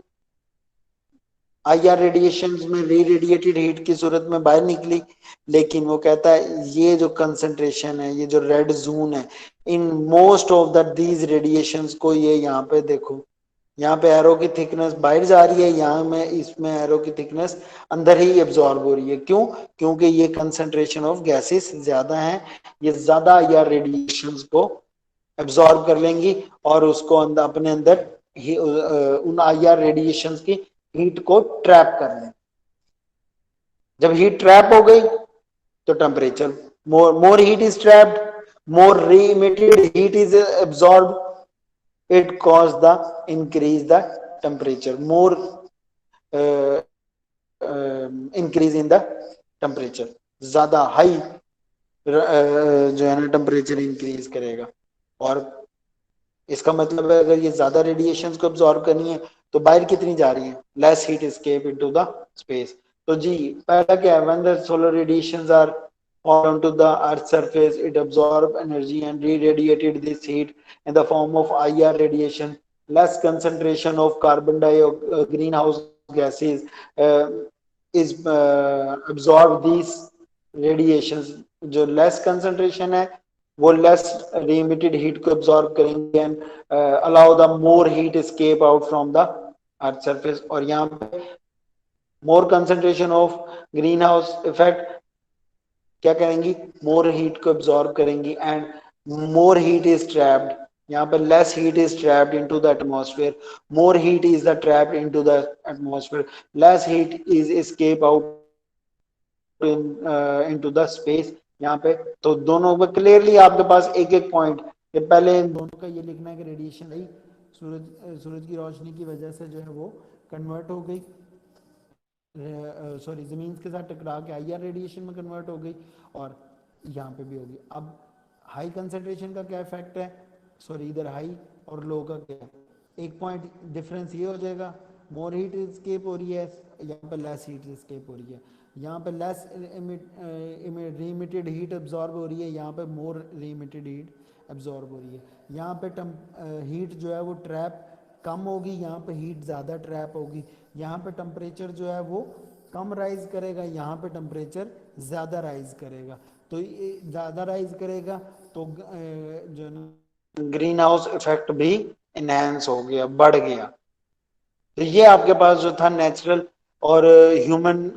Speaker 1: आईआर रेडिएशन में री रेडिएटेड हीट की सूरत में बाहर निकली, लेकिन वो कहता है ये जो कंसंट्रेशन है, ये जो रेड जोन है, in most of the these radiations को, ये यहाँ पे देखो, यहाँ पे एरो की थिकनेस बाहर जा रही है, यहाँ में इसमें एरो की थिकनेस अंदर ही एब्जॉर्ब हो रही है। क्यों? क्योंकि ये कंसंट्रेशन ऑफ गैसेस ज्यादा है, ये ज्यादा आईआर रेडिएशंस को एब्जॉर्ब कर लेंगी और उसको अंदर अपने अंदर ही उन आईआर रेडिएशंस की हीट को ट्रैप कर लें। जब हीट ट्रैप हो गई तो temperature, more heat is trapped, more re emitted heat is absorb, it caused the increase the temperature, more increase in the temperature, ज्यादा हाई जो है ना टेम्परेचर इंक्रीज करेगा। और इसका मतलब है अगर ये ज्यादा रेडिएशंस को अब्सॉर्ब करनी है तो बाहर कितनी जा रही है? Less heat escape into the space. तो जी पहला क्या है, when the solar radiations are fall onto the earth's surface, it absorbs energy and re-radiated this heat in the form of IR radiation. Less concentration of carbon dioxide, greenhouse gases is absorb these radiations. जो less concentration है वो less re-emitted heat को absorb करेंगे and allow the more heat escape out from the earth surface। और यहाँ पे more concentration of greenhouse effect क्या करेंगी? मोर हीट को एब्जॉर्ब करेंगी and more heat is trapped. यहाँ पर less heat is trapped into the atmosphere, more heat is the trapped into the atmosphere, less heat is escape out into the space. यहाँ पे तो दोनों में clearly आपके पास एक एक पॉइंट, पहले इन दोनों का ये लिखना है कि रेडिएशन आई सूरज की रोशनी की वजह से जो है वो कन्वर्ट हो गई, सॉरी जमीन के साथ टकरा के आईआर रेडिएशन में कन्वर्ट हो गई और यहाँ पे भी होगी। अब हाई कंसंट्रेशन का क्या इफेक्ट है, सॉरी इधर हाई और लो का क्या, एक पॉइंट डिफरेंस ये हो जाएगा, मोर हीट स्केप हो रही है, यहाँ पे लेस हीट स्केप हो रही है, यहाँ पे लेस रीमिटेड हीट एब्जॉर्ब हो रही है, यहाँ पे मोर रीमिटेड हीट एब्जॉर्ब हो रही है। यहाँ पे हीट जो है वो ट्रैप कम होगी, यहाँ पे हीट ज़्यादा ट्रैप होगी, यहाँ पे टेम्परेचर जो है वो कम राइज करेगा, यहाँ पे टेम्परेचर ज़्यादा राइज करेगा। तो ये ज़्यादा राइज करेगा तो जो ग्रीन हाउस इफेक्ट भी इनहेंस हो गया, बढ़ गया। तो ये आपके पास जो था नेचुरल और human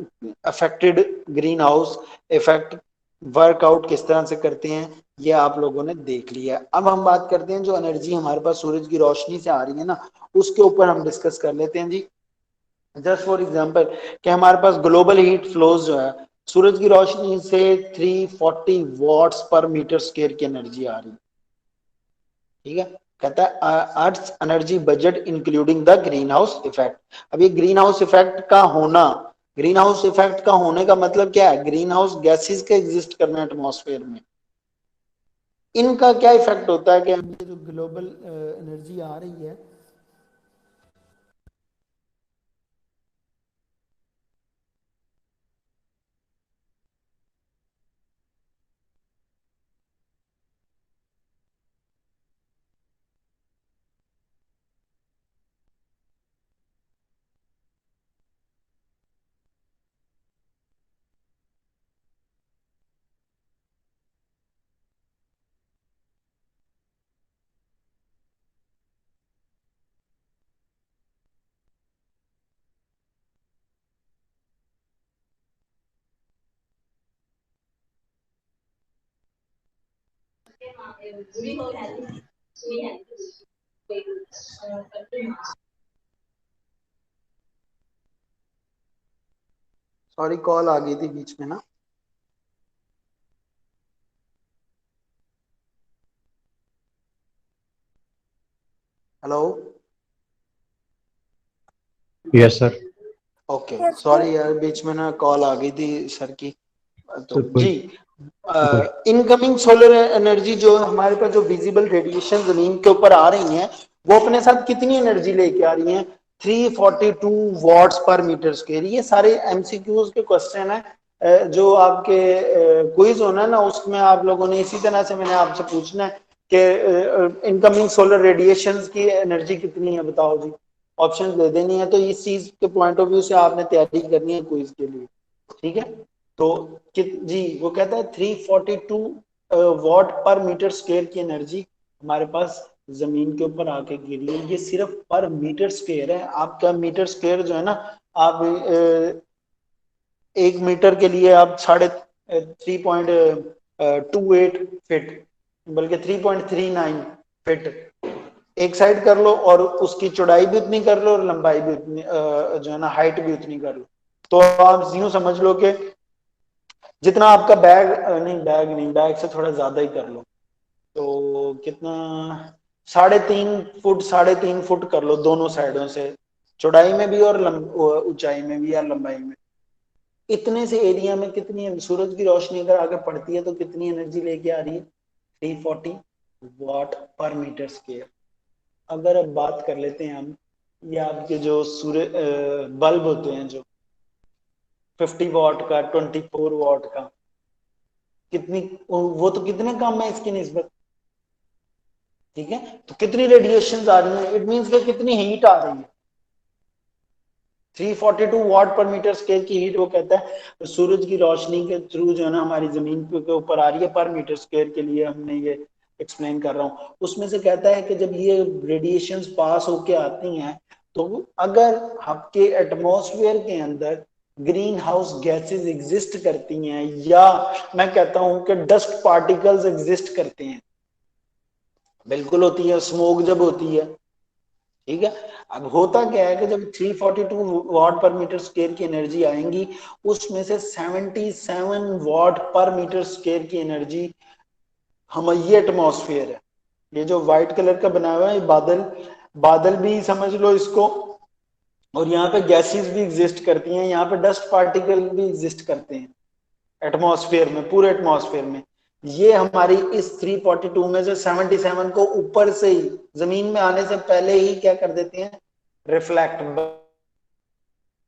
Speaker 1: affected green house effect workout किस तरह से करते हैं ये आप लोगों ने देख लिया। अब हम बात करते हैं जो एनर्जी हमारे पास सूरज की रोशनी से आ रही है ना, उसके ऊपर हम डिस्कस कर लेते हैं जी। जस्ट फॉर एग्जांपल कि हमारे पास ग्लोबल हीट फ्लोज जो है, सूरज की रोशनी से 340 वॉट्स पर मीटर स्क्वायर की एनर्जी आ रही है। ठीक है, कहता है earth energy budget including the green house effect. अब ये ग्रीन हाउस इफेक्ट का होना, ग्रीन हाउस इफेक्ट का होने का मतलब क्या है? ग्रीन हाउस गैसेस का एग्जिस्ट करना एटमॉस्फेयर में, इनका क्या इफेक्ट होता है कि हमें जो ग्लोबल एनर्जी आ रही है, सॉरी कॉल आ गई थी बीच में ना। Hello.
Speaker 2: Yes sir.
Speaker 1: Okay sorry यार, बीच में ना कॉल आ गई थी सर की। तो
Speaker 2: सर कोई
Speaker 1: जी,
Speaker 2: कोई
Speaker 1: इनकमिंग सोलर एनर्जी जो हमारे पास जो विजिबल रेडिएशन जमीन के ऊपर आ रही हैं, वो अपने साथ कितनी एनर्जी लेके आ रही हैं? 342 वॉट्स पर मीटर स्क्वायर। ये सारे एमसीक्यूज के क्वेश्चन है, जो आपके क्विज होना है ना, उसमें आप लोगों ने इसी तरह से मैंने आपसे पूछना है कि इनकमिंग सोलर रेडिएशन की एनर्जी कितनी है, बताओ जी। ऑप्शन दे देनी है, तो इस चीज के पॉइंट ऑफ व्यू से आपने तैयारी करनी है क्विज के लिए, ठीक है। तो जी वो कहता है 342 वॉट पर मीटर स्क्वायर की एनर्जी हमारे पास जमीन के ऊपर आके गिरी है। ये सिर्फ पर मीटर स्क्वायर है। आपका मीटर स्क्वायर जो है ना, आप 1 मीटर के लिए आप 3.28 फीट, बल्कि 3.39 फीट एक साइड कर लो, और उसकी चौड़ाई भी उतनी कर लो और लंबाई भी उतनी, जो है ना हाइट भी उतनी कर लो। तो आप यूं समझ लो कि जितना आपका बैग, नहीं बैग नहीं, बैग से थोड़ा ज्यादा ही कर लो, तो कितना, 3.5 फुट, 3.5 फुट कर लो दोनों साइडों से, चौड़ाई में भी और ऊंचाई में भी या लंबाई में। इतने से एरिया में कितनी सूरज की रोशनी अगर आगे पड़ती है तो कितनी एनर्जी लेके आ रही है? 340 वॉट पर मीटर स्क्वायर। अगर अब बात कर लेते हैं हम, ये आपके जो सूर्य बल्ब होते हैं, जो 50 वॉट का, 24 वॉट का, कितनी, वो तो कितने कम है इसकी निस्बत, ठीक है। तो कितनी रेडिएशन आ रही है, इट मीन्स कि कितनी हीट आ रही है। 342 वॉट पर मीटर स्क्वायर की हीट, वो कहता है सूरज की रोशनी के थ्रू जो है ना हमारी जमीन के ऊपर आ रही है, पर मीटर स्क्वायर के लिए हमने ये एक्सप्लेन कर रहा हूँ। उसमें से कहता है कि जब ये रेडिएशन पास होके आती हैं, तो अगर आपके एटमॉस्फेयर के अंदर ग्रीन हाउस गैसेज एग्जिस्ट करती हैं, या मैं कहता हूं कि डस्ट पार्टिकल्स एग्जिस्ट करते हैं, बिल्कुल होती है, स्मोक जब होती है, ठीक है। अब होता क्या है कि जब 342 वॉट पर मीटर स्क्वायर की एनर्जी आएंगी, उसमें से 77 वॉट पर मीटर स्क्वायर की एनर्जी हम, ये एटमॉस्फेयर है, ये जो व्हाइट कलर का बनाया हुआ है, बादल, बादल भी समझ लो इसको, और यहाँ पे गैसेस भी एग्जिस्ट करती हैं, यहाँ पे डस्ट पार्टिकल भी एग्जिस्ट करते हैं एटमॉस्फेयर में, पूरे एटमॉस्फेयर में। ये हमारी इस 342 में से 77 को ऊपर से ही, जमीन में आने से पहले ही क्या कर देते हैं? Reflect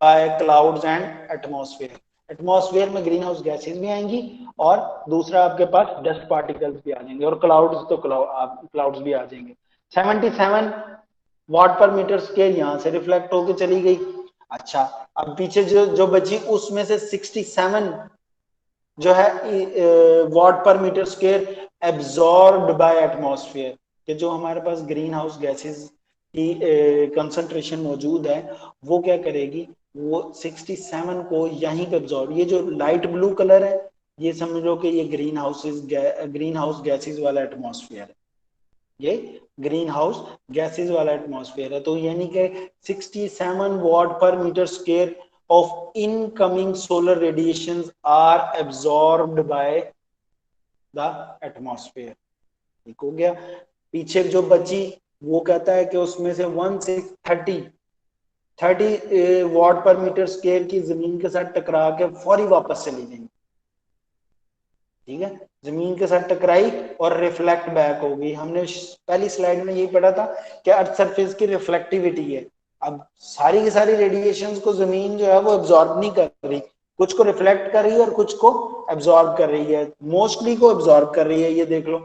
Speaker 1: by clouds and atmosphere. Atmosphere में ग्रीन हाउस गैसेज भी आएंगी, और दूसरा आपके पास डस्ट पार्टिकल्स भी आ जाएंगे, और क्लाउड्स तो क्लाउड्स भी आ जाएंगे। 77 वॉट पर मीटर स्क्वायर यहां से रिफ्लेक्ट होके चली गई। अच्छा, अब पीछे जो जो बची, उसमें से 67 जो है watt per metre square absorbed by atmosphere, कि जो हमारे पास ग्रीन हाउस गैसेस की कंसंट्रेशन मौजूद है, वो क्या करेगी? वो 67 को यहीं पे एब्जॉर्ब, ये जो लाइट ब्लू कलर है, ये समझ लो कि ये ग्रीन हाउस गैसेस वाला एटमॉस्फेयर है, ये ग्रीन हाउस गैसेस वाला एटमॉस्फेयर है। तो यानी कि 67 watt per metre square of incoming solar radiations are absorbed by the atmosphere, ठीक हो गया। पीछे जो बची, वो कहता है कि उसमें से 30 वॉट पर मीटर स्क्वायर की जमीन के साथ टकरा के फौरी वापस चली जाएंगी, ठीक है, जमीन के साथ टकराई और रिफ्लेक्ट बैक हो गई। हमने पहली स्लाइड में यही पढ़ा था कि अर्थ सरफेस की रिफ्लेक्टिविटी है। अब सारी की सारी रेडिएशंस को जमीन जो है वो एब्जॉर्ब नहीं कर रही, कुछ को रिफ्लेक्ट कर रही है और कुछ को एब्जॉर्ब कर रही है, मोस्टली को एब्जॉर्ब कर रही है। ये देख लो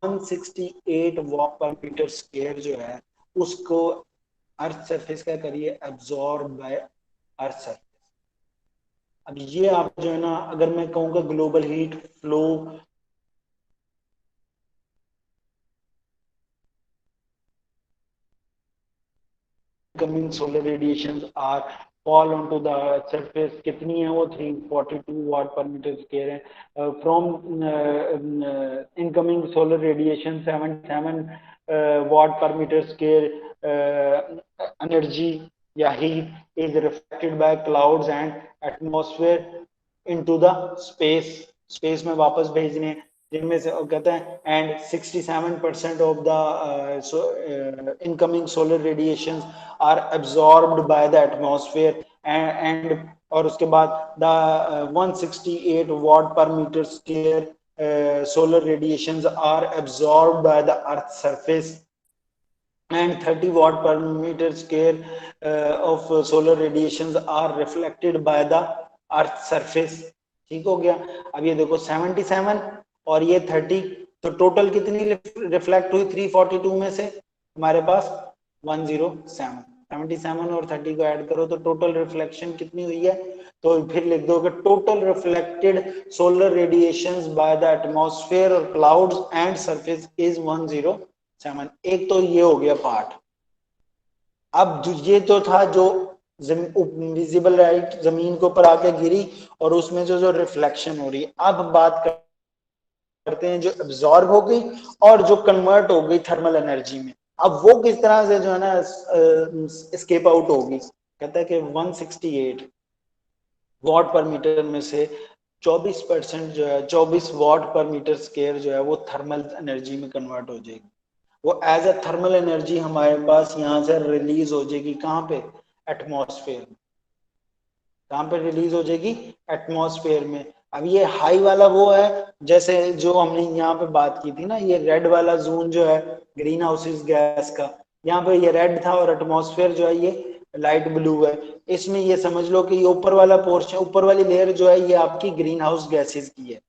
Speaker 1: 168 वॉट पर मीटर स्क्वायर जो है उसको अर्थ सरफेस क्या करिए, एब्जॉर्ब बाय अर्थ सरफेस। अब ये आप जो है ना, अगर मैं कहूँगा global heat flow coming solar radiations are fall on to the surface, कितनी है वो 342 वाट पर मीटर स्क्वायर है। From incoming solar radiation 77 watt per metre square energy या heat is reflected by clouds and atmosphere into the space, space में वापस भेजने, जिनमें से कहते हैं and 67% of the incoming solar radiations are absorbed by the atmosphere and और उसके बाद the 168 watt per metre square solar radiations are absorbed by the earth surface and 30 watt per meter square of solar radiations are reflected by the earth surface। ठीक हो गया। अब ये देखो 77 और ये 30, तो टोटल कितनी रिफ्लेक्ट हुई 342 में से हमारे पास 107, 77 और 30 को ऐड करो तो टोटल रिफ्लेक्शन कितनी हुई है, तो फिर लिख दो कि total reflected solar radiations bye the atmosphere और क्लाउड्स एंड सरफेस इज 107। एक तो ये हो गया पार्ट। अब ये तो था जो विजिबल लाइट जमीन के ऊपर आके गिरी और उसमें जो जो रिफ्लेक्शन हो रही है। अब बात करते हैं जो एब्जॉर्ब हो गई और जो कन्वर्ट हो गई थर्मल एनर्जी में। अब वो किस तरह से जो है ना एस्केप आउट होगी। कहता है कि 168 वॉट पर मीटर में से 24% जो है 24 वॉट पर मीटर स्क्वायर जो है वो थर्मल एनर्जी में कन्वर्ट हो जाएगी। वो एज अ थर्मल एनर्जी हमारे पास यहाँ से रिलीज हो जाएगी, कहाँ पे, एटमॉस्फेयर में। कहाँ पे रिलीज हो जाएगी, एटमॉस्फेयर में। अब ये हाई वाला वो है, जैसे जो हमने यहाँ पे बात की थी ना, ये रेड वाला जोन जो है ग्रीन हाउसेस गैस का, यहाँ पे ये रेड था और एटमॉस्फेयर जो है ये लाइट ब्लू है। इसमें ये समझ लो कि ये ऊपर वाला पोर्शन, ऊपर वाली लेयर जो है ये आपकी ग्रीन हाउस गैसेस की है।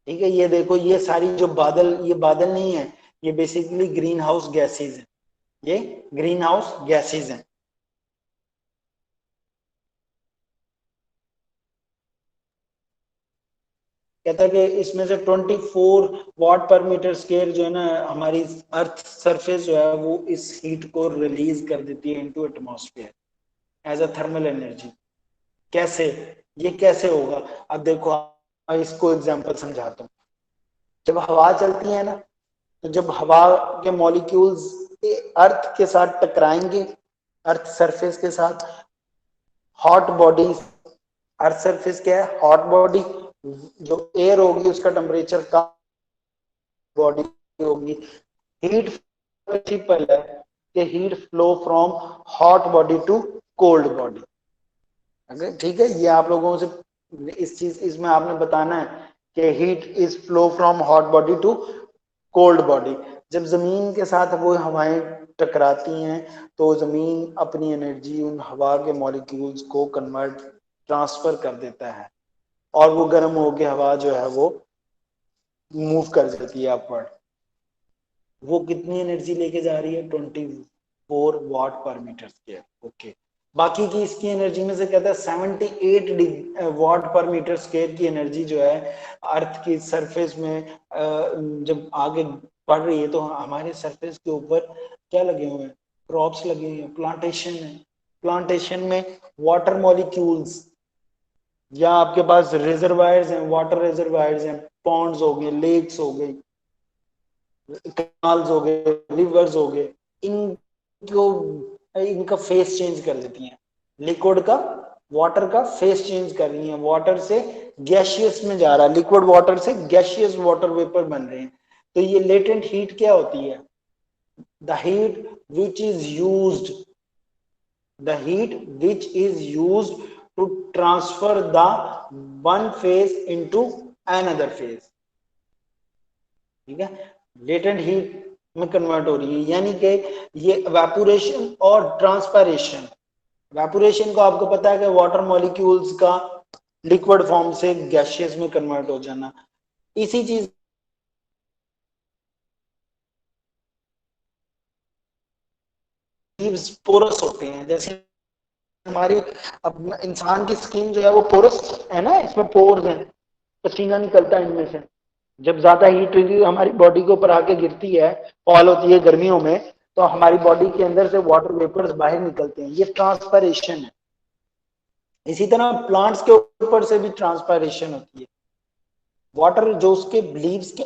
Speaker 1: ठीक है, ये देखो ये सारी जो बादल, ये बादल नहीं है, ये बेसिकली ग्रीन हाउस गैसेज है, ये ग्रीन हाउस गैसेज हैं। कहता है कि इसमें से 24 वाट पर मीटर स्क्वायर जो है ना हमारी अर्थ सरफेस जो है वो इस हीट को रिलीज कर देती है into atmosphere as a thermal energy. कैसे, ये कैसे होगा, अब देखो इसको एग्जांपल समझाता हूँ। जब हवा चलती है ना, तो जब हवा के मॉलिक्यूल्स अर्थ के साथ टकराएंगे, अर्थ सरफेस के साथ, हॉट बॉडी, अर्थ सरफेस क्या है, हॉट बॉडी, जो एयर होगी उसका टेम्परेचर कम, बॉडी होगी। हीट प्रिंसिपल है कि heat flow from hot body to cold body. अगर ठीक है, ये आप लोगों से इस चीज इसमें आपने बताना है कि heat is flow from hot body to cold body. जब जमीन के साथ वो हवाएं टकराती हैं तो जमीन अपनी एनर्जी उन हवा के मॉलिक्यूल्स को कन्वर्ट, ट्रांसफर कर देता है और वो गर्म होकर हवा जो है वो मूव कर जाती है अपवर्ड। वो कितनी एनर्जी लेके जा रही है, 24 वाट पर मीटर स्क्वायर। ओके, बाकी की इसकी एनर्जी में से कहता है 78 वाट पर मीटर स्क्वायर की एनर्जी जो है अर्थ की सरफेस में जब आगे बढ़ रही है तो हमारे सरफेस के ऊपर क्या लगे हुए हैं, क्रॉप्स लगे हुए हैं, प्लांटेशन है। प्लांटेशन में वाटर मॉलिक्यूल्स, या आपके पास रिजर्वायर्स हैं, वाटर रिजर्वायर्स हैं, पॉन्ड्स हो गए, लेक्स हो गई, कैनाल्स हो गए, रिवर्स हो गए, इनको इनका फेस चेंज कर देती हैं। लिक्विड का, वाटर का फेस चेंज कर रही है, वाटर से गैशियस में जा रहा है, लिक्विड वाटर से गैशियस वाटर वेपर बन रहे हैं। तो ये लेटेंट हीट क्या होती है, the heat which is used, the heat which is used to transfer the one phase into another phase, ठीक है, लेटेंट हीट में कन्वर्ट हो रही है। यानी कि ये इवेपोरेशन और ट्रांसपायरेशन, इवेपोरेशन को आपको पता है कि वाटर मॉलिक्यूल्स का लिक्विड फॉर्म से गैसियस में कन्वर्ट हो जाना, इसी चीज पोरस होते हैं। जैसे हमारी अब इंसान की स्किन जो है वो पोरस है ना, इसमें पोर्स हैं, पसीना निकलता है इनमें से। जब ज्यादा हीट हमारी बॉडी के ऊपर आके गिरती है, फॉल होती है गर्मियों में, तो हमारी बॉडी के अंदर से वाटर वेपर्स बाहर निकलते हैं, ये ट्रांसपायरेशन है। इसी तरह प्लांट्स के ऊपर से भी ट्रांसपायरेशन होती है। वाटर जो उसके लीव्स के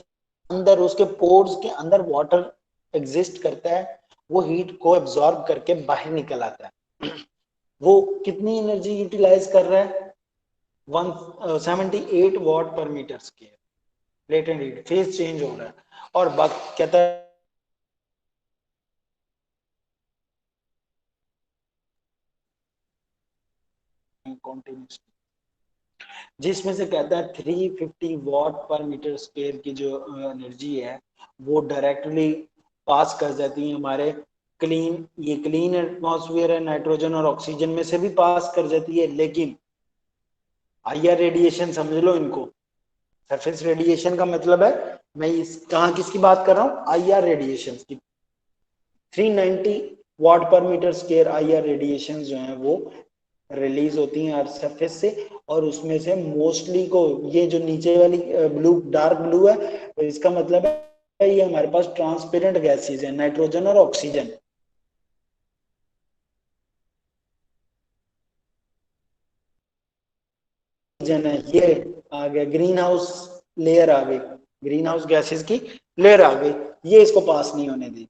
Speaker 1: अंदर, उसके पोर्स के अंदर वाटर एग्जिस्ट करता है, वो हीट को एब्जॉर्ब करके बाहर निकल आता है। वो कितनी एनर्जी यूटिलाइज कर रहा है? 178 watt per metre square latent heat, phase change हो रहा है। और कहता है कॉन्टिन्यूस, जिसमें से कहता है 350 वॉट पर मीटर स्क्वायर की जो एनर्जी है वो डायरेक्टली पास कर जाती है हमारे क्लीन, ये क्लीन एटमॉस्फेयर है, नाइट्रोजन और ऑक्सीजन में से भी पास कर जाती है। लेकिन आईआर रेडिएशन समझ लो इनको, सरफेस रेडिएशन का मतलब है, मैं इस कहां किसकी बात कर रहा हूं? आईआर रेडिएशन की। 390 what per metre square IR radiation जो है वो रिलीज होती हैं अर्थ सरफेस से, और उसमें से मोस्टली को, ये जो नीचे वाली ब्लू, डार्क ब्लू है, तो इसका मतलब है ये हमारे पास ट्रांसपेरेंट गैसेज है, नाइट्रोजन और ऑक्सीजन। ये आ गया ग्रीन हाउस लेयर, आ गई ग्रीन हाउस गैसेज की लेयर आ गई, ये इसको पास नहीं होने दी।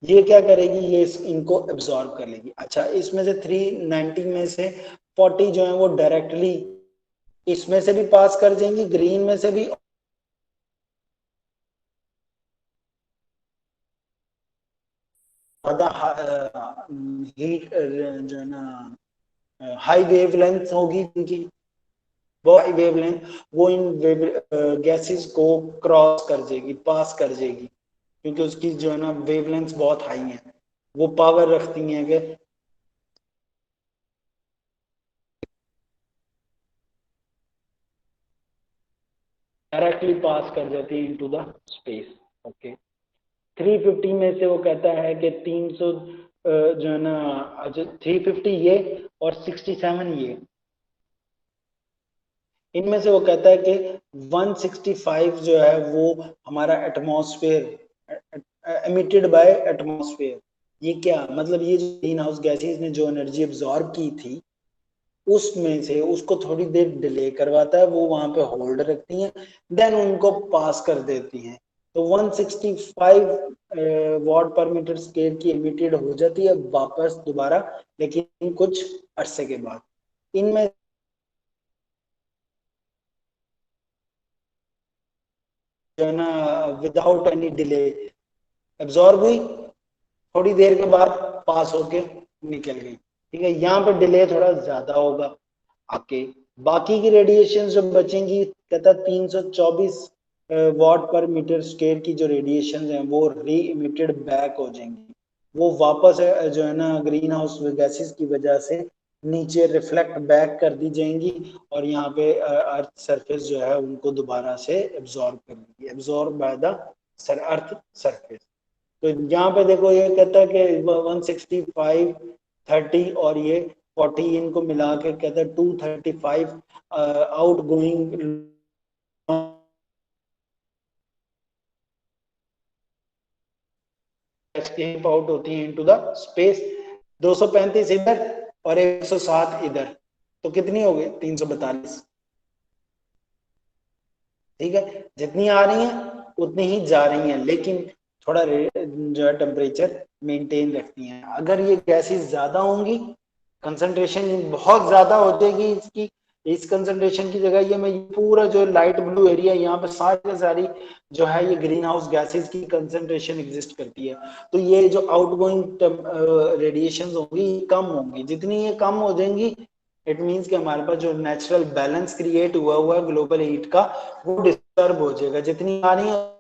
Speaker 1: ये क्या करेगी? ये इनको एब्जॉर्ब कर लेगी। अच्छा, इसमें से 390 में से 40 जो है वो डायरेक्टली इसमें से भी पास कर जाएंगी, ग्रीन में से भी, हीट जो है ना हाई वेवलेंथ होगी इनकी, वो हाई वेवलेंथ वो इन गैसेस को क्रॉस कर जाएगी, पास कर जाएगी, क्योंकि उसकी जो है ना वेवलेंथ बहुत हाई है, वो पावर रखती हैं कि डायरेक्टली पास कर जाती है इनटू द स्पेस। ओके, 350 में से वो कहता है कि 300 जो है ना, अच्छा 350 ये और 67 ये, इनमें से वो कहता है कि 165 जो है वो हमारा एटमॉस्फेयर, एमिटेड बाय एटमॉस्फेयर। ये क्या मतलब? ये जो ग्रीन हाउस गैसेज ने जो एनर्जी एब्जॉर्ब की थी उसमें से उसको थोड़ी देर डिले करवाता है, वो वहां पे होल्ड रखती हैं, देन उनको पास कर देती हैं। तो 165 वॉट पर मीटर स्क्वायर की एमिटेड हो जाती है वापस दोबारा, लेकिन कुछ अरसे के बाद। इनमें जो है ना विदाउट एनी डिले एब्जॉर्ब हुई, थोड़ी देर के बाद पास होके निकल गई, ठीक है। यहाँ पर डिले थोड़ा ज्यादा होगा आके, बाकी की रेडिएशन जो बचेंगी, कहता 324 वॉट पर मीटर स्क्वायर की जो रेडिएशन है वो री इमिटेड बैक हो जाएंगी, वो वापस जो है ना ग्रीन हाउस गैसेस की वजह से नीचे रिफ्लेक्ट बैक कर दी जाएंगी, और यहाँ पे अर्थ सरफेस जो है उनको दोबारा से एब्जॉर्ब कर लेगी, absorb by the earth surface. तो यहाँ पे देखो ये कहता है कि 165, 30 और ये 40, इनको मिला के कहता है 235 आउट गोइंग एस्केप आउट होती है इनटू द स्पेस। 235 इधर और 107 इधर, तो कितनी हो गई? 342, ठीक है। जितनी आ रही हैं उतनी ही जा रही हैं, लेकिन थोड़ा जो है टेम्परेचर मेंटेन रखती हैं। अगर ये गैसेस ज्यादा होंगी, कंसंट्रेशन बहुत ज्यादा हो जाएगी इसकी, इस कंसंट्रेशन की जगह ये मैं पूरा जो लाइट ब्लू एरिया यहाँ पे सारी सारी जो है ये ग्रीन हाउस गैसेस की कंसंट्रेशन एग्जिस्ट करती है, तो ये जो आउटगोइंग रेडिएशन होंगी कम होंगी। जितनी ये कम हो जाएंगी इट मीन्स कि हमारे पास जो नेचुरल बैलेंस क्रिएट हुआ हुआ है ग्लोबल हीट का वो डिस्टर्ब हो जाएगा। जितनी आ रही है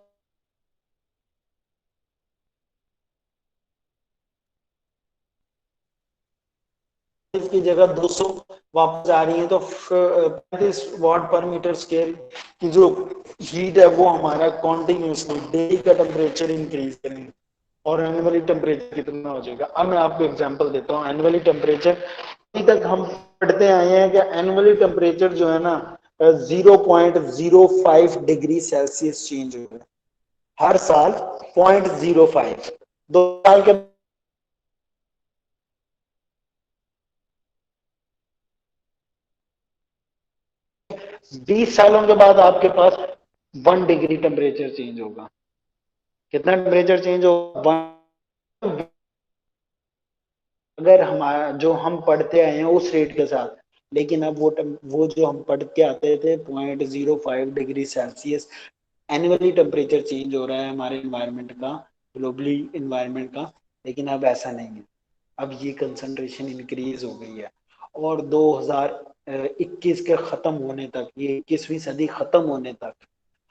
Speaker 1: की जगह 200 वापस आ रही है, तो 35 वाट पर मीटर स्केल की जो हीट है वो हमारा कॉन्टिन्यूसली डेली का टेम्परेचर इंक्रीज करेंगे। और एनुअली टेम्परेचर कितना हो जाएगा? अब मैं आपको एग्जांपल देता हूँ। एनुअली टेम्परेचर अभी तक हम पढ़ते आए हैं कि एनुअली टेम्परेचर जो है ना 0.05 डिग्री सेल्सियस चेंज हो रहा है हर साल। 0.05 2 साल के 20 सालों के बाद आपके पास 1 डिग्री टेम्परेचर चेंज होगा। कितना टेम्परेचर चेंज होगा? अगर हमारा जो हम पढ़ते आए हैं उस रेट के साथ, लेकिन अब वो जो हम पढ़ के आते थे 0.05 degree Celsius annually temperature change हो रहा है हमारे इन्वायरमेंट का, ग्लोबली इन्वायरमेंट का। लेकिन अब ऐसा नहीं है, अब ये कंसंट्रेशन इंक्रीज हो गई है। और 2021 के खत्म होने तक, ये 21वीं सदी खत्म होने तक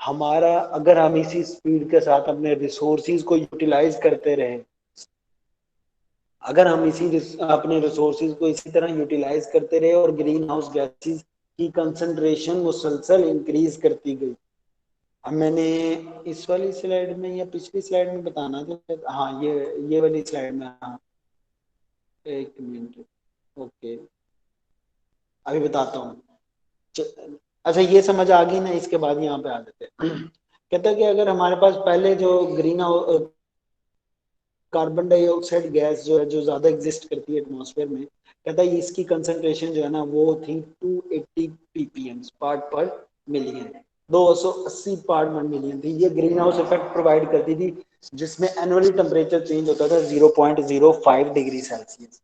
Speaker 1: हमारा, अगर हम इसी स्पीड के साथ अपने रिसोर्सिस को यूटिलाइज करते रहे, अगर हम अपने रिसोर्सिस को इसी तरह यूटिलाइज करते रहे और ग्रीन हाउस गैसेस की कंसंट्रेशन मुसलसल इंक्रीज करती गई। अब मैंने इस वाली स्लाइड में या पिछली स्लाइड में बताना था, हाँ ये वाली स्लाइड में, हाँ एक मिनट, ओके अभी बताता हूँ। अच्छा ये समझ आ गई ना, इसके बाद यहाँ पे आ जाते हैं। कहता है कि अगर हमारे पास पहले जो ग्रीन कार्बन डाइऑक्साइड गैस जो है जो ज्यादा एग्जिस्ट करती है एटमॉस्फेयर में, कहता है इसकी कंसंट्रेशन जो है ना वो थी 280 ppm पार्ट पर मिलियन, 280 पार्ट पर मिलियन थी। ये ग्रीन हाउस इफेक्ट प्रोवाइड करती थी, जिसमें एनुअली टेम्परेचर चेंज होता था 0.05 डिग्री सेल्सियस।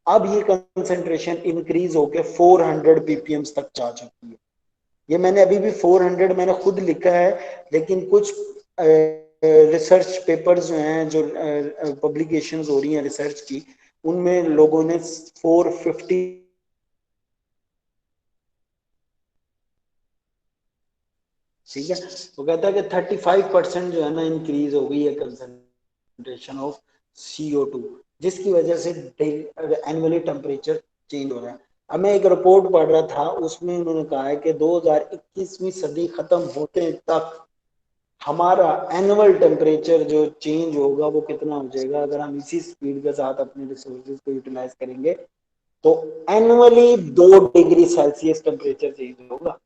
Speaker 1: अब ये कंसंट्रेशन इंक्रीज होकर 400 ppm तक जा चुकी है। ये मैंने अभी भी 400 मैंने खुद लिखा है, लेकिन कुछ रिसर्च पेपर्स जो हैं, जो पब्लिकेशंस हो रही हैं रिसर्च की, उनमें लोगों ने 450, ठीक है, वो कहता है कि 35% जो है ना इंक्रीज हो गई है कंसंट्रेशन ऑफ CO2, जिसकी वजह से एनुअली टेम्परेचर चेंज हो रहा है। अब मैं एक रिपोर्ट पढ़ रहा था, उसमें उन्होंने कहा है कि 2021वीं सदी खत्म होते तक हमारा एनुअल टेम्परेचर जो चेंज होगा वो कितना हो जाएगा, अगर हम इसी स्पीड के साथ अपने रिसोर्सेज को यूटिलाइज करेंगे, तो annually 2 degree Celsius temperature change होगा।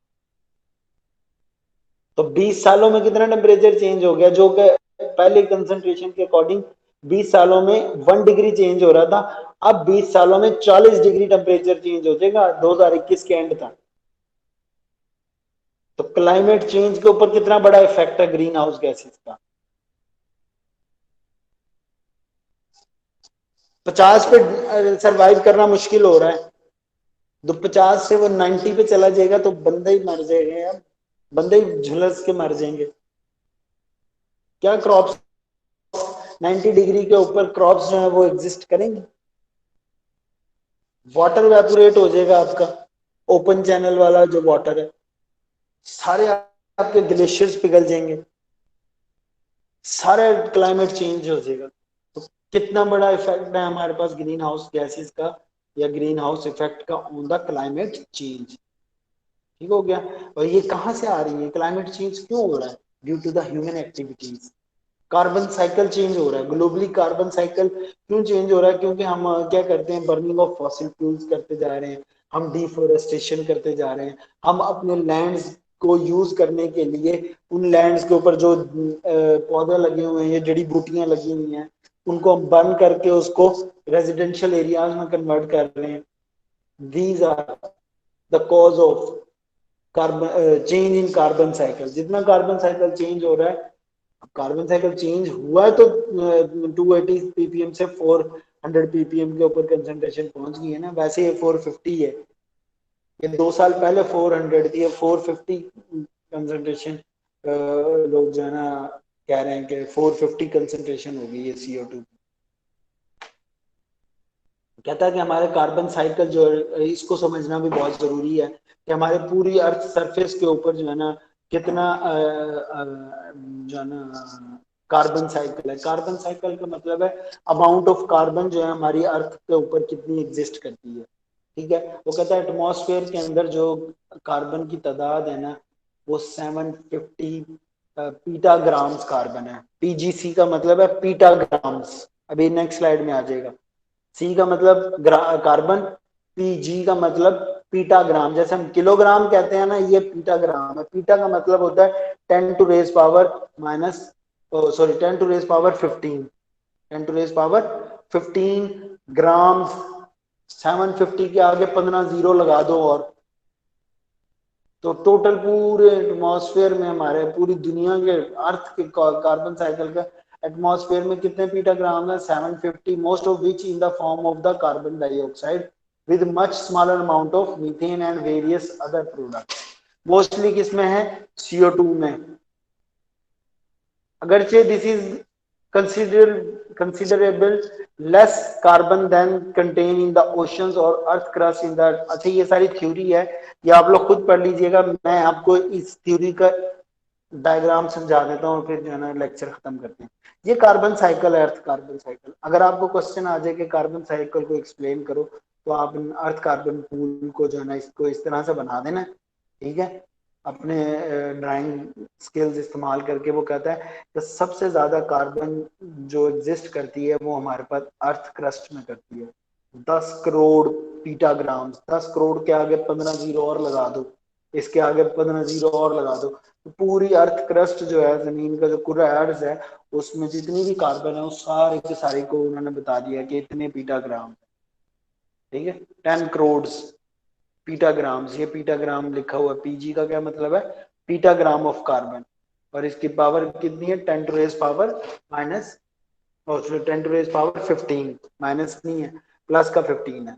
Speaker 1: तो 20 सालों में कितना टेम्परेचर चेंज हो गया, जो कि पहले कंसंट्रेशन के अकॉर्डिंग 20 सालों में 1 डिग्री चेंज हो रहा था, अब 20 सालों में 40 डिग्री टेम्परेचर चेंज हो जाएगा 2021 के एंड तक। तो क्लाइमेट चेंज के ऊपर कितना बड़ा इफेक्ट है ग्रीन हाउस गैसेस का। 50 पे सरवाइव करना मुश्किल हो रहा है, तो 50 से वो 90 पे चला जाएगा तो बंदे ही मर जाएंगे यार, बंदे ही झुलस के मर जाएंगे। क्या क्रॉप्स 90 डिग्री के ऊपर क्रॉप्स जो है वो एग्जिस्ट करेंगे? वाटर वेपोरेट हो जाएगा आपका, ओपन चैनल वाला जो वाटर है, सारे आपके ग्लेशियर्स पिघल जाएंगे, सारे क्लाइमेट चेंज हो जाएगा। तो कितना बड़ा इफेक्ट है हमारे पास ग्रीन हाउस गैसेस का या ग्रीन हाउस इफेक्ट का ऑन द क्लाइमेट चेंज। ठीक हो गया। और ये कहाँ से आ रही है, क्लाइमेट चेंज क्यों हो रहा है? Due to the human activities. Carbon cycle change हो रहा है ग्लोबली। कार्बन साइकिल क्यों चेंज हो रहा है? क्योंकि हम क्या करते हैं, बर्निंग ऑफ फॉसिल फ्यूल्स करते जा रहे हैं, हम डिफोरेस्टेशन करते जा रहे हैं, हम अपने लैंड्स को यूज करने के लिए उन लैंड्स के ऊपर जो पौधे लगे हुए हैं या जड़ी बूटियां लगी हुई हैं उनको हम बर्न करके उसको रेजिडेंशियल एरियाज में कन्वर्ट कर रहे हैं। These are the cause of carbon change in carbon cycle. जितना कार्बन साइकिल चेंज हो रहा है, कार्बन साइकिल चेंज हुआ है तो 280 ppm से 400 ppm के ऊपर कंसंट्रेशन पहुंच गई है ना। वैसे ये 450 है, ये 2 साल पहले 400 थी, 450 कंसंट्रेशन। लोग जो है ना कह रहे हैं कि 450 कंसंट्रेशन हो गई है CO2। कहता है कि हमारे कार्बन साइकिल जो है, इसको समझना भी बहुत जरूरी है कि हमारे पूरी अर्थ सरफेस के ऊपर जो है ना कितना जो है ना कार्बन साइकिल है। कार्बन साइकिल का मतलब है अमाउंट ऑफ कार्बन जो है हमारी अर्थ के ऊपर कितनी एग्जिस्ट करती है। ठीक है, वो कहता है एटमॉस्फेयर के अंदर जो कार्बन की तादाद है ना वो 750 पीटाग्राम्स कार्बन है। पीजीसी का मतलब है पीटाग्राम्स, अभी नेक्स्ट स्लाइड में आ जाएगा। सी का मतलब कार्बन, पीजी का मतलब पीटाग्राम, जैसे हम किलोग्राम कहते हैं ना ये पीटाग्राम है। पीटा का मतलब होता है 10 to raise power minus, sorry 10 to raise power 15, 10 to raise power 15 gram. 750 के आगे 15 जीरो लगा दो और तो टोटल पूरे एटमॉस्फेयर में हमारे पूरी दुनिया के अर्थ के कार्बन साइकिल का एटमॉस्फेयर में कितने पीटाग्राम है? 750, most of which in the form of the carbon dioxide with much smaller amount of methane and various other product. Mostly किसमें है? CO2 में। अगरचे this is considerable less carbon than contain in the oceans or earth crust in the। अच्छा ये सारी theory है, ये आप लोग खुद पढ़ लीजिएगा, मैं आपको इस थ्योरी का डायग्राम समझा देता हूँ फिर जो है ना लेक्चर खत्म करते हैं। ये कार्बन साइकिल है, अर्थ कार्बन साइकिल। अगर आपको क्वेश्चन आ जाए कि कार्बन साइकिल को एक्सप्लेन करो तो आप अर्थ कार्बन पूल को जो है ना इसको इस तरह से बना देना, ठीक है, अपने ड्राइंग स्किल्स इस्तेमाल करके। वो कहता है कि सबसे ज्यादा कार्बन जो एग्जिस्ट करती है वो हमारे पास अर्थ क्रस्ट में करती है, 10 करोड़ पीटाग्राम। 10 करोड़ के आगे 15 जीरो और लगा दो, इसके आगे 15 जीरो और लगा दो, तो पूरी अर्थ क्रस्ट जो है, जमीन का जो पूरा अर्थ है, उसमें जितनी भी कार्बन है उस सारे के सारे को उन्होंने बता दिया कि इतने पीटाग्राम, ठीक है, 10 करोड़ पीटाग्राम्स। ये पीटाग्राम लिखा हुआ, पीजी का क्या मतलब है? पीटाग्राम ऑफ कार्बन। और इसकी पावर कितनी है? 10 टू रेज पावर माइनस, और 10 टू रेज पावर 15, माइनस नहीं है, प्लस का 15 है।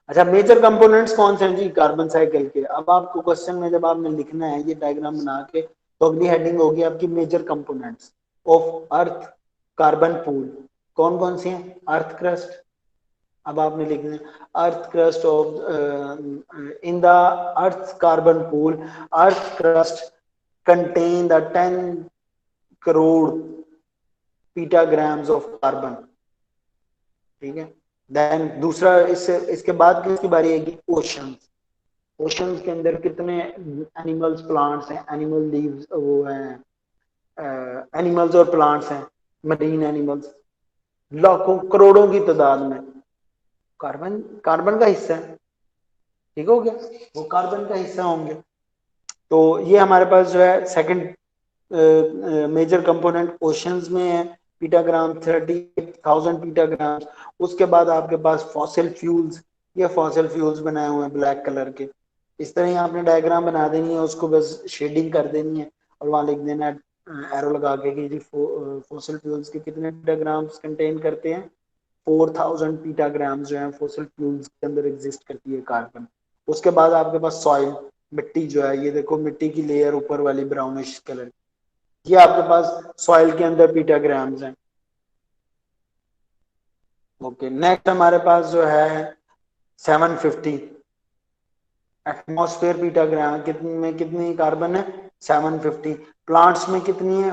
Speaker 1: अच्छा, मेजर कंपोनेंट्स कौन से हैं जी कार्बन साइकिल के? अब आपको क्वेश्चन में जब आपने लिखना है ये डायग्राम बना के, तो अगली हेडिंग होगी आपकी major components of earth carbon pool. कौन कौन सी हैं? अर्थ क्रस्ट, अब आपने लिखना है earth crust of in the earth carbon pool, earth crust contain the 10 crore petagrams of carbon, ठीक है। देन दूसरा, इसके बाद किसकी बारी आएगी? ओशंस। ओशंस के अंदर कितने एनिमल्स प्लांट्स हैं? एनिमल लीव्स वो हैं, एनिमल्स और प्लांट्स हैं, मरीन एनिमल्स, लाखों करोड़ों की तादाद में। कार्बन कार्बन का हिस्सा है, ठीक हो गया, वो कार्बन का हिस्सा होंगे। तो ये हमारे पास जो है सेकंड मेजर कंपोनेंट ओशंस में है, पीटाग्राम 30,000 पीटाग्राम। उसके बाद आपके पास फॉसिल फ्यूल्स, ये फॉसिल फ्यूल्स बनाए हुए हैं ब्लैक कलर के। इस तरह ही आपने डायग्राम बना देनी है, उसको बस शेडिंग कर देनी है और वहां लिख देना है एरो लगा के कि जी फॉसिल फ्यूल्स के कितने पीटाग्राम्स कंटेन करते हैं? 4,000 पीटाग्राम जो है फॉसिल फ्यूल्स के अंदर एग्जिस्ट करती है कार्बन। उसके बाद आपके पास सॉइल, मिट्टी जो है, ये देखो मिट्टी की लेयर ऊपर वाली ब्राउनिश कलर, ये आपके पास सॉइल के अंदर पीटाग्राम्स हैं। ओके, नेक्स्ट हमारे पास जो है 750 एटमॉस्फेयर पीटाग्राम, कितनी में कितनी कार्बन है? 750। प्लांट्स में कितनी है?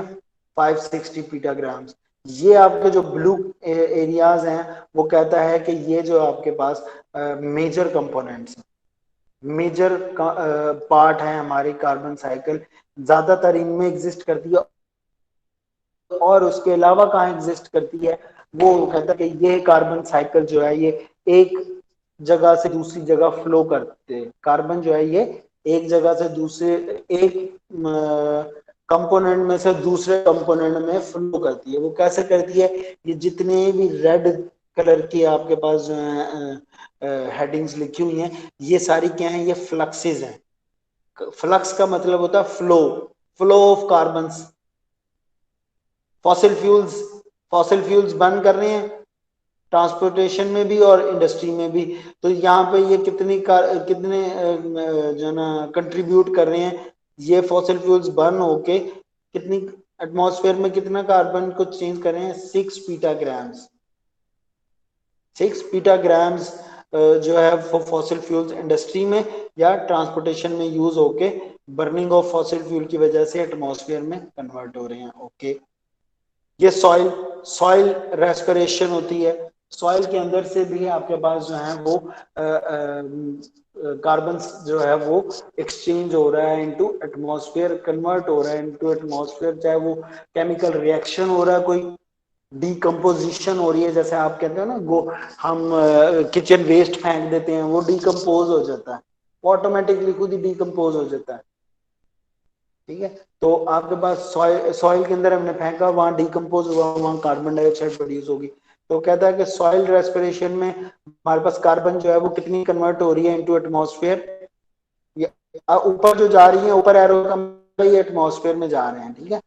Speaker 1: 560 पीटाग्राम्स। ये आपके जो ब्लू एरियाज हैं वो कहता है कि ये जो आपके पास मेजर कंपोनेंट्स, मेजर पार्ट है हमारी कार्बन साइकिल, ज्यादातर इनमें एग्जिस्ट करती है। और उसके अलावा कहाँ एग्जिस्ट करती है? वो कहता है कि ये कार्बन साइकिल जो है ये एक जगह से दूसरी जगह फ्लो करते हैं। कार्बन जो है ये एक जगह से दूसरे, एक कंपोनेंट में से दूसरे कंपोनेंट में फ्लो करती है। वो कैसे करती है? ये जितने भी रेड कलर की आपके पास जो है हेडिंग्स लिखी हुई हैं, ये सारी क्या है? ये फ्लक्सेस हैं। फ्लक्स का मतलब होता है flow, flow of carbon. Fossil fuels burn कर रहे हैं ट्रांसपोर्टेशन में भी और इंडस्ट्री में भी। तो यहाँ पे ये कितने जो ना कंट्रीब्यूट कर रहे हैं? ये फॉसिल फ्यूल्स बर्न होके कितनी एटमॉस्फेयर में कितना कार्बन को चेंज कर रहे हैं? 6 पीटाग्राम्स। 6 पीटाग्राम्स जो है वो फॉसिल फ्यूल्स इंडस्ट्री में या ट्रांसपोर्टेशन में यूज होके बर्निंग ऑफ फॉसिल फ्यूल की वजह से एटमॉस्फेयर में कन्वर्ट हो रहे हैं। ओके, ये सॉइल रेस्पिरेशन होती है। सॉइल के अंदर से भी आपके पास जो है वो कार्बन जो है वो एक्सचेंज हो रहा है इनटू एटमॉस्फेयर, कन्वर्ट हो रहा है इनटू एटमॉस्फेयर, चाहे वो केमिकल रिएक्शन हो रहा है, कोई डिकम्पोजिशन हो रही है, जैसे आप कहते हो ना हम किचन वेस्ट फेंक देते हैं, वो डिकम्पोज हो जाता है, वो ऑटोमेटिकली खुद ही डिकम्पोज हो जाता है। ठीक है, तो आपके पास सॉइल के अंदर हमने फेंका, वहां डिकम्पोज हुआ, वहां कार्बन डाइऑक्साइड प्रोड्यूस होगी। तो कहता है कि सॉइल रेस्पिरेशन में हमारे पास कार्बन जो है वो कितनी कन्वर्ट हो रही है इनटू एटमॉस्फेयर, ऊपर जो जा रही है, ऊपर एरो का एटमॉस्फेयर में जा रहे हैं। ठीक है,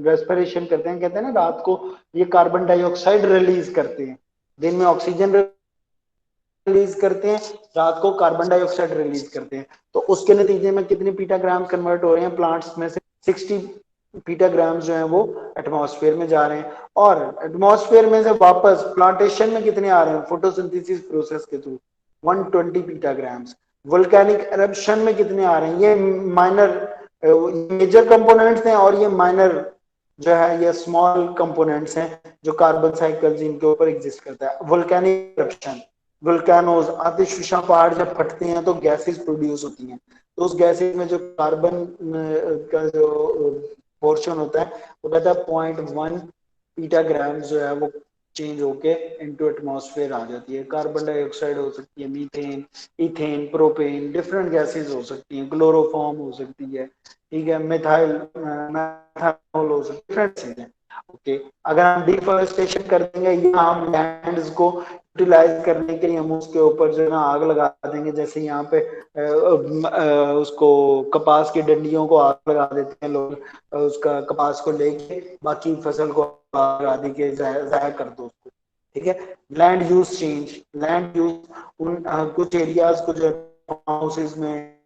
Speaker 1: रेस्पिरेशन करते हैं, कहते हैं ना रात को ये कार्बन डाइऑक्साइड रिलीज करते हैं, दिन में ऑक्सीजन रिलीज करते हैं, रात को कार्बन डाइऑक्साइड रिलीज करते हैं। तो उसके नतीजे में कितने पीटाग्राम कन्वर्ट हो रहे हैं प्लांट्स में से, 60 पीटाग्राम जो है वो एटमॉस्फेयर में जा रहे हैं। और एटमॉस्फेयर में से वापस प्लांटेशन में कितने आ रहे हैं फोटोसिंथेसिस प्रोसेस के थ्रू, 120 पीटाग्राम्स। वोल्केनिक एरप्शन में कितने आ रहे हैं, ये माइनर मेजर कंपोनेंट्स हैं और ये माइनर जो है ये स्मॉल कंपोनेंट्स हैं जो कार्बन साइकिल जिनके ऊपर एग्जिस्ट करता है। वोल्केनिक एरप्शन, वुल्कानोज, आतिशफिशा पहाड़ जब फटते हैं तो गैसेस प्रोड्यूस होती हैं, तो उस गैसेस में जो कार्बन का जो पोर्शन होता है वो कहता है 0.1 पीटाग्राम जो है वो चेंज होके इनटू एटमॉस्फेयर आ जाती है। कार्बन डाइऑक्साइड हो सकती है, methane, ethane, propane, different gases हो सकती हैं, क्लोरोफॉर्म हो सकती है, ठीक है, मिथाइल मैथनॉल हो सकती है, डिफरेंट चीजें। ओके, अगर हम डिफॉरेस्टेशन कर देंगे या हम लैंड्स को यूटिलाइज करने के लिए हम उसके ऊपर जो है ना आग लगा देंगे, जैसे यहाँ पे उसको कपास की डंडियों को आग लगा देते हैं लोग, उसका कपास को लेके बाकी फसल को आग लगा दी के जाया कर दो उसको। ठीक है, land use change, land use उन कुछ एरियाज को जो हाउसेज में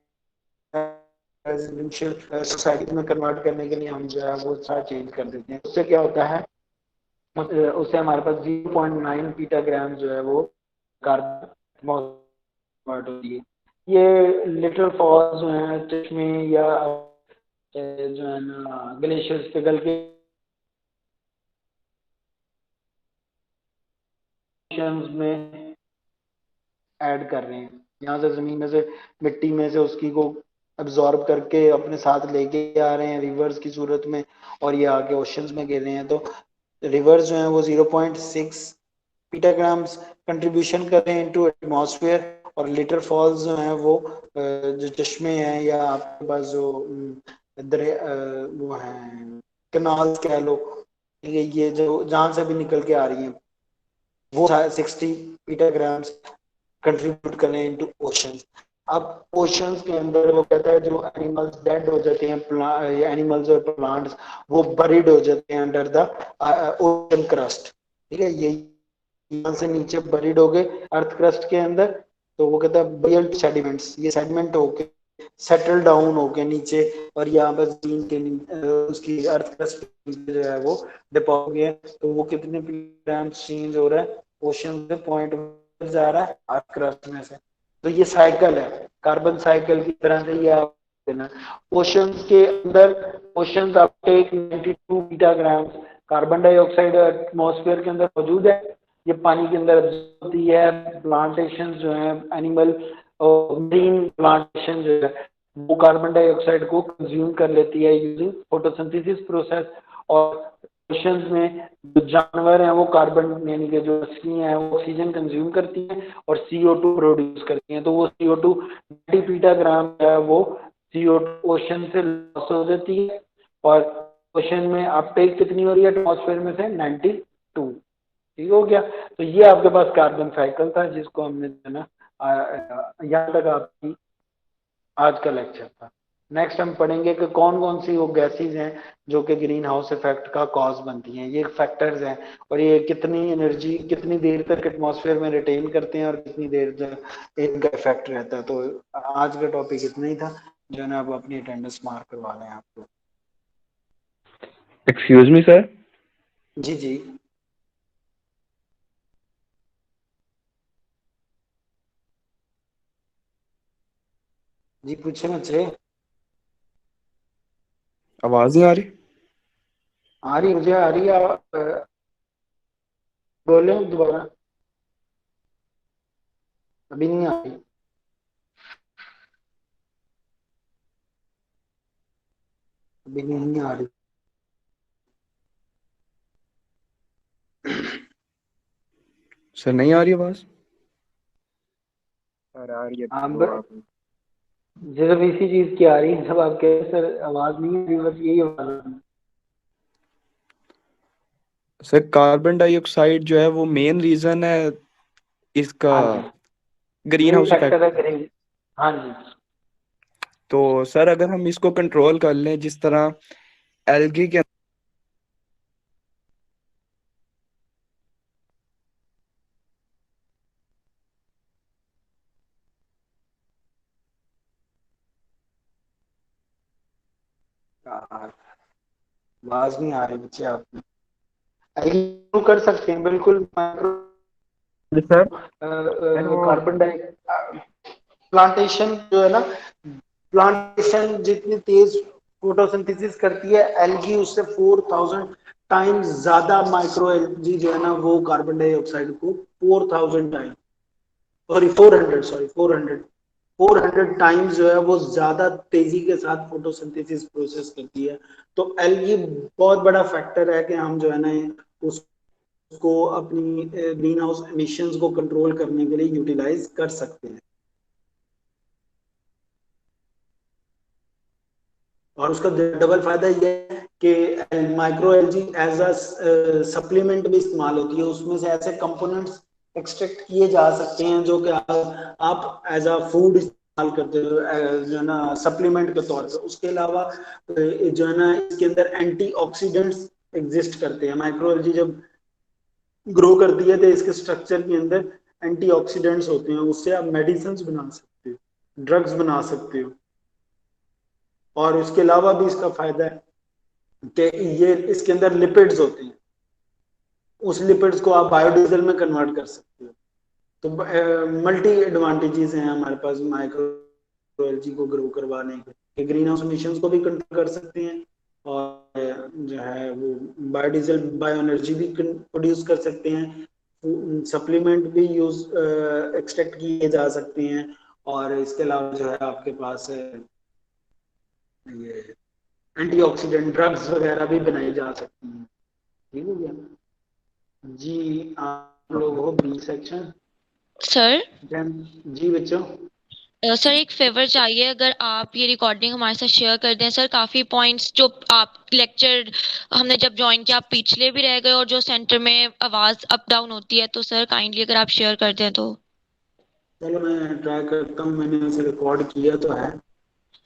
Speaker 1: रेजिडेंशियल सोसाइटी में कन्वर्ट करने के लिए हम जो है वो सारा चेंज कर देते हैं। उससे क्या होता है, उससे हमारे पास 0.9 पीटाग्राम जो है वो कार्बन कन्वर्ट होती है। ये लिटिल फॉल्स जो है चश्मे या जो है ना ग्लेशियर्स पिघल के में ऐड कर रहे हैं, यहाँ से जमीन में से मिट्टी में से उसकी को अब्जॉर्ब करके अपने साथ लेके आ रहे हैं रिवर्स की सूरत में, और ये आगे ओशंस में गिर रहे हैं। तो रिवर्स जो है वो 0.6 पीटाग्राम्स कंट्रीब्यूशन कर रहे हैं इनटू एटमॉस्फेयर, और लिटर फॉल्स जो है वो जो चश्मे हैं या आपके पास जो वो हैं कैनाल्स कह लो, ठीक है, ये जो जहां से भी निकल के आ रही हैं वो 60 पीटाग्राम्स कंट्रीब्यूट कर रहे हैं इनटू ओशंस। अब ओशंस के अंदर वो कहता है जो एनिमल्स डेड हो जाते हैं, एनिमल्स और प्लांट्स वो बरीड हो जाते हैं अंडर द ओशन क्रस्ट। ठीक है, ये यहाँ से नीचे बरीड हो गए अर्थ क्रस्ट के अंदर, तो वो कहता है बरियल्ड सेडिमेंट्स, ये सेडिमेंट होके सेटल डाउन होके नीचे, और यहाँ पर जमीन के उसकी अर्थ क्रस्ट जो है वो डिपॉजिट हो गया। तो वो कितने ग्राम चेंज हो रहा है, ओशन से पॉइंट जा रहा है अर्थ क्रस्ट में से। तो ये साइकिल है, कार्बन साइकिल की तरह से ये आप देना। ओशंस के अंदर ओशंस आपके 92 बीटाग्राम कार्बन डाइऑक्साइड एटमॉस्फेयर के अंदर मौजूद है, ये पानी के अंदर होती है। प्लांटेशन जो है एनिमल और ग्रीन प्लांटेशन जो है वो कार्बन डाइऑक्साइड को कंज्यूम कर लेती है यूजिंग फोटोसिंथेसिस प्रोसेस। और ओशंस में जो जानवर हैं वो कार्बन यानी कि जो मछलियां हैं वो ऑक्सीजन कंज्यूम करती हैं और CO2 प्रोड्यूस करती हैं। तो वो CO2 90 पीटाग्राम है वो CO2 ओशन से लॉस हो जाती है, और ओशन में अपटेक कितनी हो रही है एटमॉस्फेयर में से 92। ठीक हो गया, तो ये आपके पास कार्बन साइकिल था जिसको हमने जो है ना यहाँ तक आपकी आज का लेक्चर था। नेक्स्ट हम पढ़ेंगे कि कौन कौन सी वो गैसेज हैं जो कि ग्रीन हाउस इफेक्ट का कॉज बनती हैं, ये फैक्टर्स हैं, और ये कितनी एनर्जी कितनी देर तक एटमॉस्फेयर में रिटेन करते हैं और कितनी देर तक इनका इफेक्ट रहता है। तो आज का टॉपिक इतना ही था, जो है ना आप अपनी अटेंडेंस मार्क करवा लें आपको।
Speaker 3: Excuse me sir.
Speaker 1: जी जी। जी पूछे मुझसे।
Speaker 3: आवाज नहीं आ रही।
Speaker 1: आ रही, मुझे आ रही है। बोले दोबारा। अभी नहीं आ रही। अभी नहीं आ रही।
Speaker 3: सर नहीं आ रही आवाज।
Speaker 2: सर आ रही है
Speaker 1: अब
Speaker 2: तो आप।
Speaker 1: सिर्फ इसी चीज की आ रही है, सब आप कह रहे सर आवाज नहीं आ रही, बस यही आवाज आ रही है।
Speaker 3: सर कार्बन डाइऑक्साइड जो है वो मेन रीजन है इसका,
Speaker 1: हाँ जी।
Speaker 3: ग्रीन
Speaker 1: मेन
Speaker 3: हाउस
Speaker 1: फैक्टर है
Speaker 3: इफेक्ट।
Speaker 1: ग्रीन। हाँ जी।
Speaker 3: तो सर अगर हम इसको कंट्रोल कर लें जिस तरह एल्गी के।
Speaker 1: आवाज नहीं आ रही बच्चे आप। कर सकते हैं बिल्कुल माइक्रो
Speaker 2: सर सर वो
Speaker 1: कार्बन डाइ प्लांटेशन जो है ना, प्लांटेशन जितनी तेज फोटोसिंथेसिस करती है एल्गी, उससे 4000 टाइम्स ज्यादा माइक्रो एल्गी जो है ना वो कार्बन डाइऑक्साइड को 4000 टाइम, सॉरी 400, सॉरी 400 टाइम्स जो है वो ज्यादा तेजी के साथ फोटोसिंथेसिस प्रोसेस करती है। तो एल्गी बहुत बड़ा फैक्टर है कि हम जो है ना उसको अपनी ग्रीन हाउस एमिशंस को कंट्रोल करने के लिए यूटिलाइज कर सकते हैं। और उसका डबल फायदा ये है कि micro algae as a supplement भी इस्तेमाल होती है, उसमें से ऐसे कंपोनेंट्स एक्सट्रैक्ट किए जा सकते हैं जो कि आप एज अ फूड इस्तेमाल करते हो, जो है ना सप्लीमेंट के तौर पे। उसके अलावा जो है ना इसके अंदर एंटीऑक्सीडेंट्स एग्जिस्ट करते हैं। माइक्रो एल्गी जब ग्रो करती है तो इसके स्ट्रक्चर के अंदर एंटीऑक्सीडेंट्स होते हैं, उससे आप मेडिसिन बना सकते हो, ड्रग्स बना सकते हो। और उसके अलावा भी इसका फायदा है कि ये इसके अंदर लिपिड्स होते हैं, उस लिपिड्स को आप बायोडीजल में कन्वर्ट कर सकते हो। तो मल्टी एडवांटेजेस हैं हमारे पास माइक्रो एल्गी को ग्रो करवाने के। ग्रीन हाउस इमिशंस को भी कंट्रोल कर सकते हैं, और जो है वो बायोडीजल बायो एनर्जी भी प्रोड्यूस कर सकते हैं, सप्लीमेंट भी यूज एक्सट्रैक्ट किए जा सकते हैं। और इसके अलावा जो है आपके पास ये एंटीऑक्सीडेंट ड्रग्स वगैरह भी बनाई जा सकती हैं। ठीक है भैया। जी आप लोग हो बी सेक्शन।
Speaker 4: सर
Speaker 1: जी बच्चों।
Speaker 4: सर एक फेवर चाहिए, अगर आप ये रिकॉर्डिंग हमारे साथ शेयर कर दें सर। काफ़ी पॉइंट्स जो आप लेक्चर हमने जब ज्वाइन किया आप पिछले भी रह गए, और जो सेंटर में आवाज़ अप डाउन होती है, तो सर काइंडली अगर आप शेयर कर दें तो।
Speaker 1: चलो मैं ट्राई करता हूँ, मैंने उसे रिकॉर्ड किया तो है। तो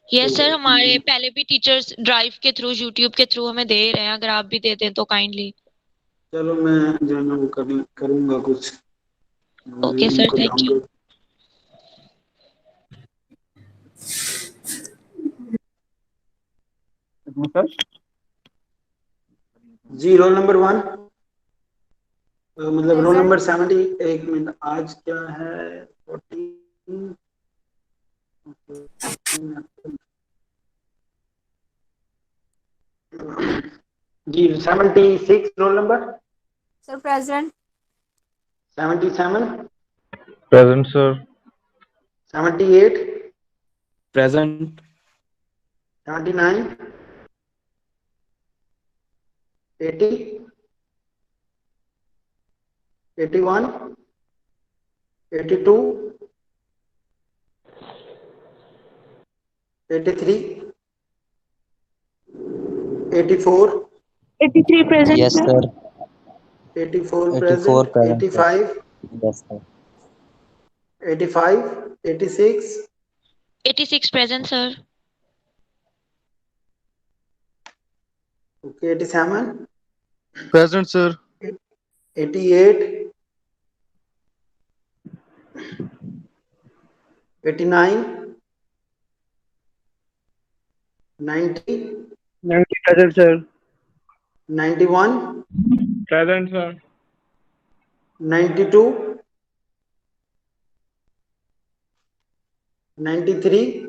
Speaker 4: यस सर, हमारे पहले भी टीचर्स ड्राइव के थ्रू यूट्यूब के थ्रू हमें दे रहे हैं, अगर आप भी दे दें तो काइंडली।
Speaker 1: चलो मैं जो है ना वो करूँगा कुछ
Speaker 4: ओके सर,
Speaker 1: इनको
Speaker 4: thank you.
Speaker 1: Download.
Speaker 2: Sir
Speaker 1: ji roll number 1, मतलब रोल
Speaker 5: प्रेजेंट।
Speaker 1: नंबर 70। एक मिनट, आज क्या है 14। जी 76 roll number.
Speaker 5: Sir present.
Speaker 1: 77।
Speaker 3: Present sir.
Speaker 1: 78।
Speaker 3: Present.
Speaker 1: 79। 80। 81। 82। 83। 84।
Speaker 4: 83 present
Speaker 6: Yes,
Speaker 4: sir.
Speaker 6: sir.
Speaker 1: 84
Speaker 6: 84
Speaker 1: present,
Speaker 6: present, sir.
Speaker 1: 85,
Speaker 6: Yes, sir.
Speaker 1: 85, 86,
Speaker 4: 86 present sir.
Speaker 1: okay, 87,
Speaker 7: Present, sir.
Speaker 1: 88, 89, 90,
Speaker 7: 90 present, sir.
Speaker 1: 91,
Speaker 2: Present, sir.
Speaker 1: 92, 93,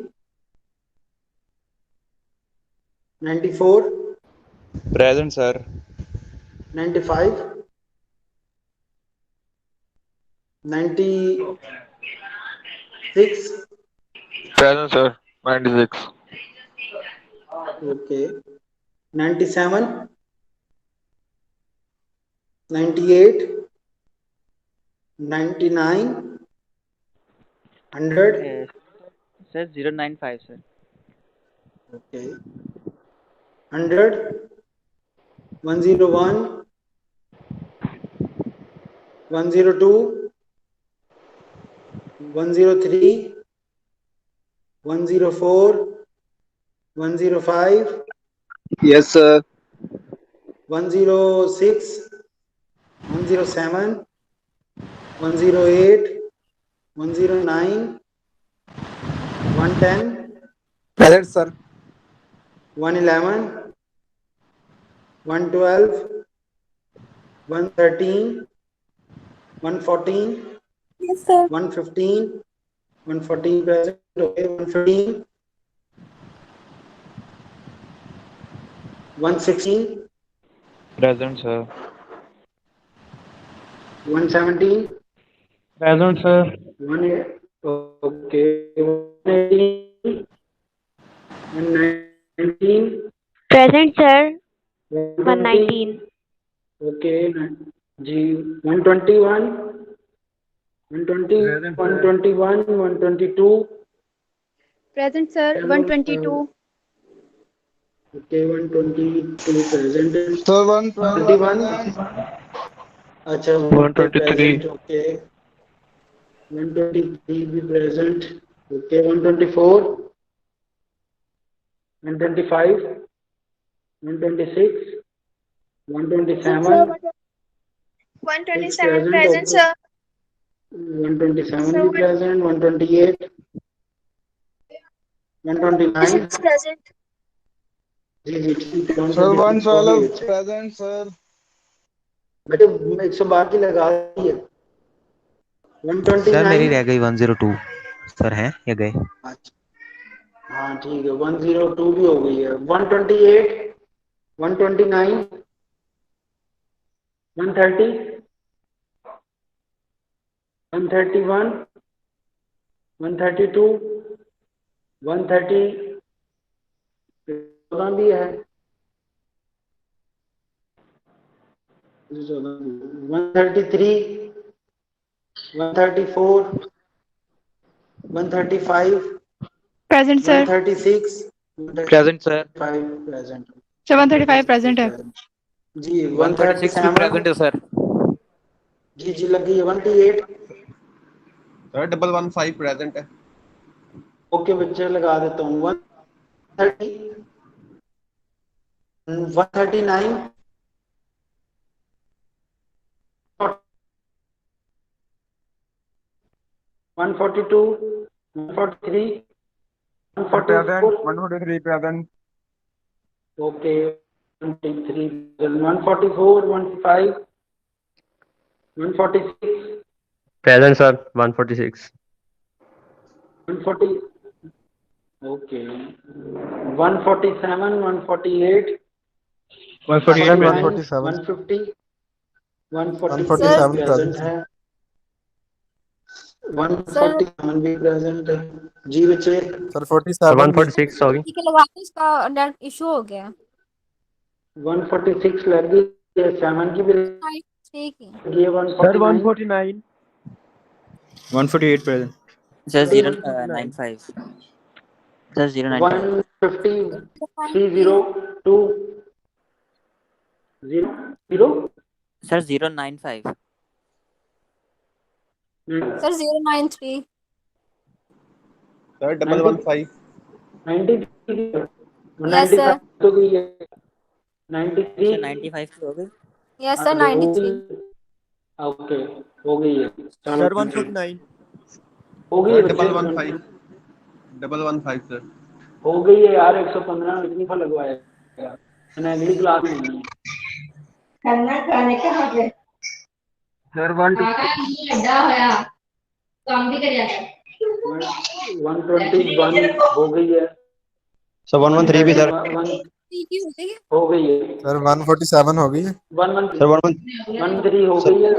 Speaker 1: 94,
Speaker 6: Present, sir.
Speaker 1: 95, 96,
Speaker 6: Present, sir. 96.
Speaker 1: okay, 97, 98, 99, 100,
Speaker 8: sir 095 sir.
Speaker 1: okay, 100, 101, 102, 103, 104, 105,
Speaker 7: Yes, sir.
Speaker 1: 106, 107, 108, 109, 110,
Speaker 7: Present, sir.
Speaker 1: 111, 112, 113, 114,
Speaker 5: Yes, sir.
Speaker 1: 115, 114 present, okay, 115, 116,
Speaker 6: Present, sir.
Speaker 1: 117,
Speaker 2: Present, sir.
Speaker 1: 118, okay, 119,
Speaker 9: Present, sir.
Speaker 1: 120,
Speaker 9: 119.
Speaker 1: okay, जी 121, 120, 121, 122,
Speaker 5: Present, sir.
Speaker 1: hello,
Speaker 5: 122.
Speaker 1: okay, 122 present,
Speaker 7: Sir, 112.
Speaker 1: 21, अच्छा
Speaker 6: 123.
Speaker 1: present, okay, 123 भी present, okay, 124, 125, 126, 127,
Speaker 5: 127
Speaker 1: present,
Speaker 5: present,
Speaker 1: okay,
Speaker 5: sir.
Speaker 1: 127
Speaker 5: Sir,
Speaker 1: भी present, 128, 129,
Speaker 5: present.
Speaker 1: जी जी ठीक है,
Speaker 7: Sir,
Speaker 1: 126 हो गई
Speaker 7: 112.
Speaker 1: बच्चे
Speaker 7: Present, sir.
Speaker 1: बेटे 112 की लगा दी है,
Speaker 10: सर मेरी
Speaker 1: 129,
Speaker 10: रह गई 102 सर हैं या गए?
Speaker 1: अच्छा हाँ ठीक है, 102 भी हो गई है, 128, 129, 130, 131, 132, 130 14 भी है, 133, 134, 135,
Speaker 5: Present, sir.
Speaker 1: 136,
Speaker 6: Present, sir.
Speaker 1: 135 present,
Speaker 5: 735 present है.
Speaker 1: जी
Speaker 6: 136 भी
Speaker 1: 137,
Speaker 6: present है, sir.
Speaker 1: जी जी लगी है, 128,
Speaker 7: Sir, 115 present है.
Speaker 1: ओके बच्चे लगा देता हूँ, 130, 139, 142, 143,
Speaker 2: Present.
Speaker 1: 144,
Speaker 2: 143 present.
Speaker 1: okay, 143, 144, 145, 146,
Speaker 11: Present, sir. 146.
Speaker 1: 140, okay, 147, 148,
Speaker 7: 147,
Speaker 1: 149,
Speaker 7: 147.
Speaker 1: 150, 146
Speaker 7: 147
Speaker 1: present
Speaker 7: present.
Speaker 1: है, 147 भी present है, जी बच्चे
Speaker 7: Sir,
Speaker 11: सर
Speaker 7: 47 भी.
Speaker 11: 146 होगी.
Speaker 5: ठीक है, लगा के इसका नेट इशू हो गया.
Speaker 1: 146 लग गई है, 7 की भी
Speaker 5: ठीक है.
Speaker 1: लगी है,
Speaker 2: Sir,
Speaker 1: 149,
Speaker 2: 149. 148 present.
Speaker 8: Sir
Speaker 1: 149,
Speaker 8: 095. Sir 095.
Speaker 1: 150, 302, 0,
Speaker 8: sir 095.
Speaker 5: Sir, 093.
Speaker 7: Sir, 115.
Speaker 1: 93,
Speaker 5: Yes, sir.
Speaker 1: 95 तो गई है,
Speaker 8: सर
Speaker 1: 93,
Speaker 8: 95 की हो गई.
Speaker 5: Yes, sir. 93.
Speaker 1: ओके हो गई है, चलो
Speaker 2: Sir, 149.
Speaker 1: हो गई है
Speaker 7: Sir,
Speaker 1: बच्चे,
Speaker 7: 115. 115, sir.
Speaker 1: हो गई है यार, 115 में इतनी फल लगवाया मैंने, अगली क्लास में नहीं है।
Speaker 9: खाना खाने का हो गया
Speaker 1: सर 1
Speaker 9: लड्डा होया काम भी कर जाता
Speaker 1: 121 हो गई है
Speaker 11: सर 113 भी सर।
Speaker 1: हो गई है
Speaker 12: सर 147 हो गई है।
Speaker 1: 113
Speaker 11: सर 1
Speaker 1: हो गई है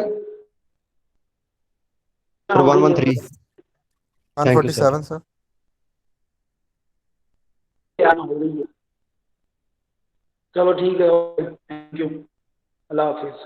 Speaker 11: sir 113। Thank you sir.
Speaker 12: 147 sir.
Speaker 1: क्या हो गई है चलो ठीक है थैंक यू अल्लाह हाफिज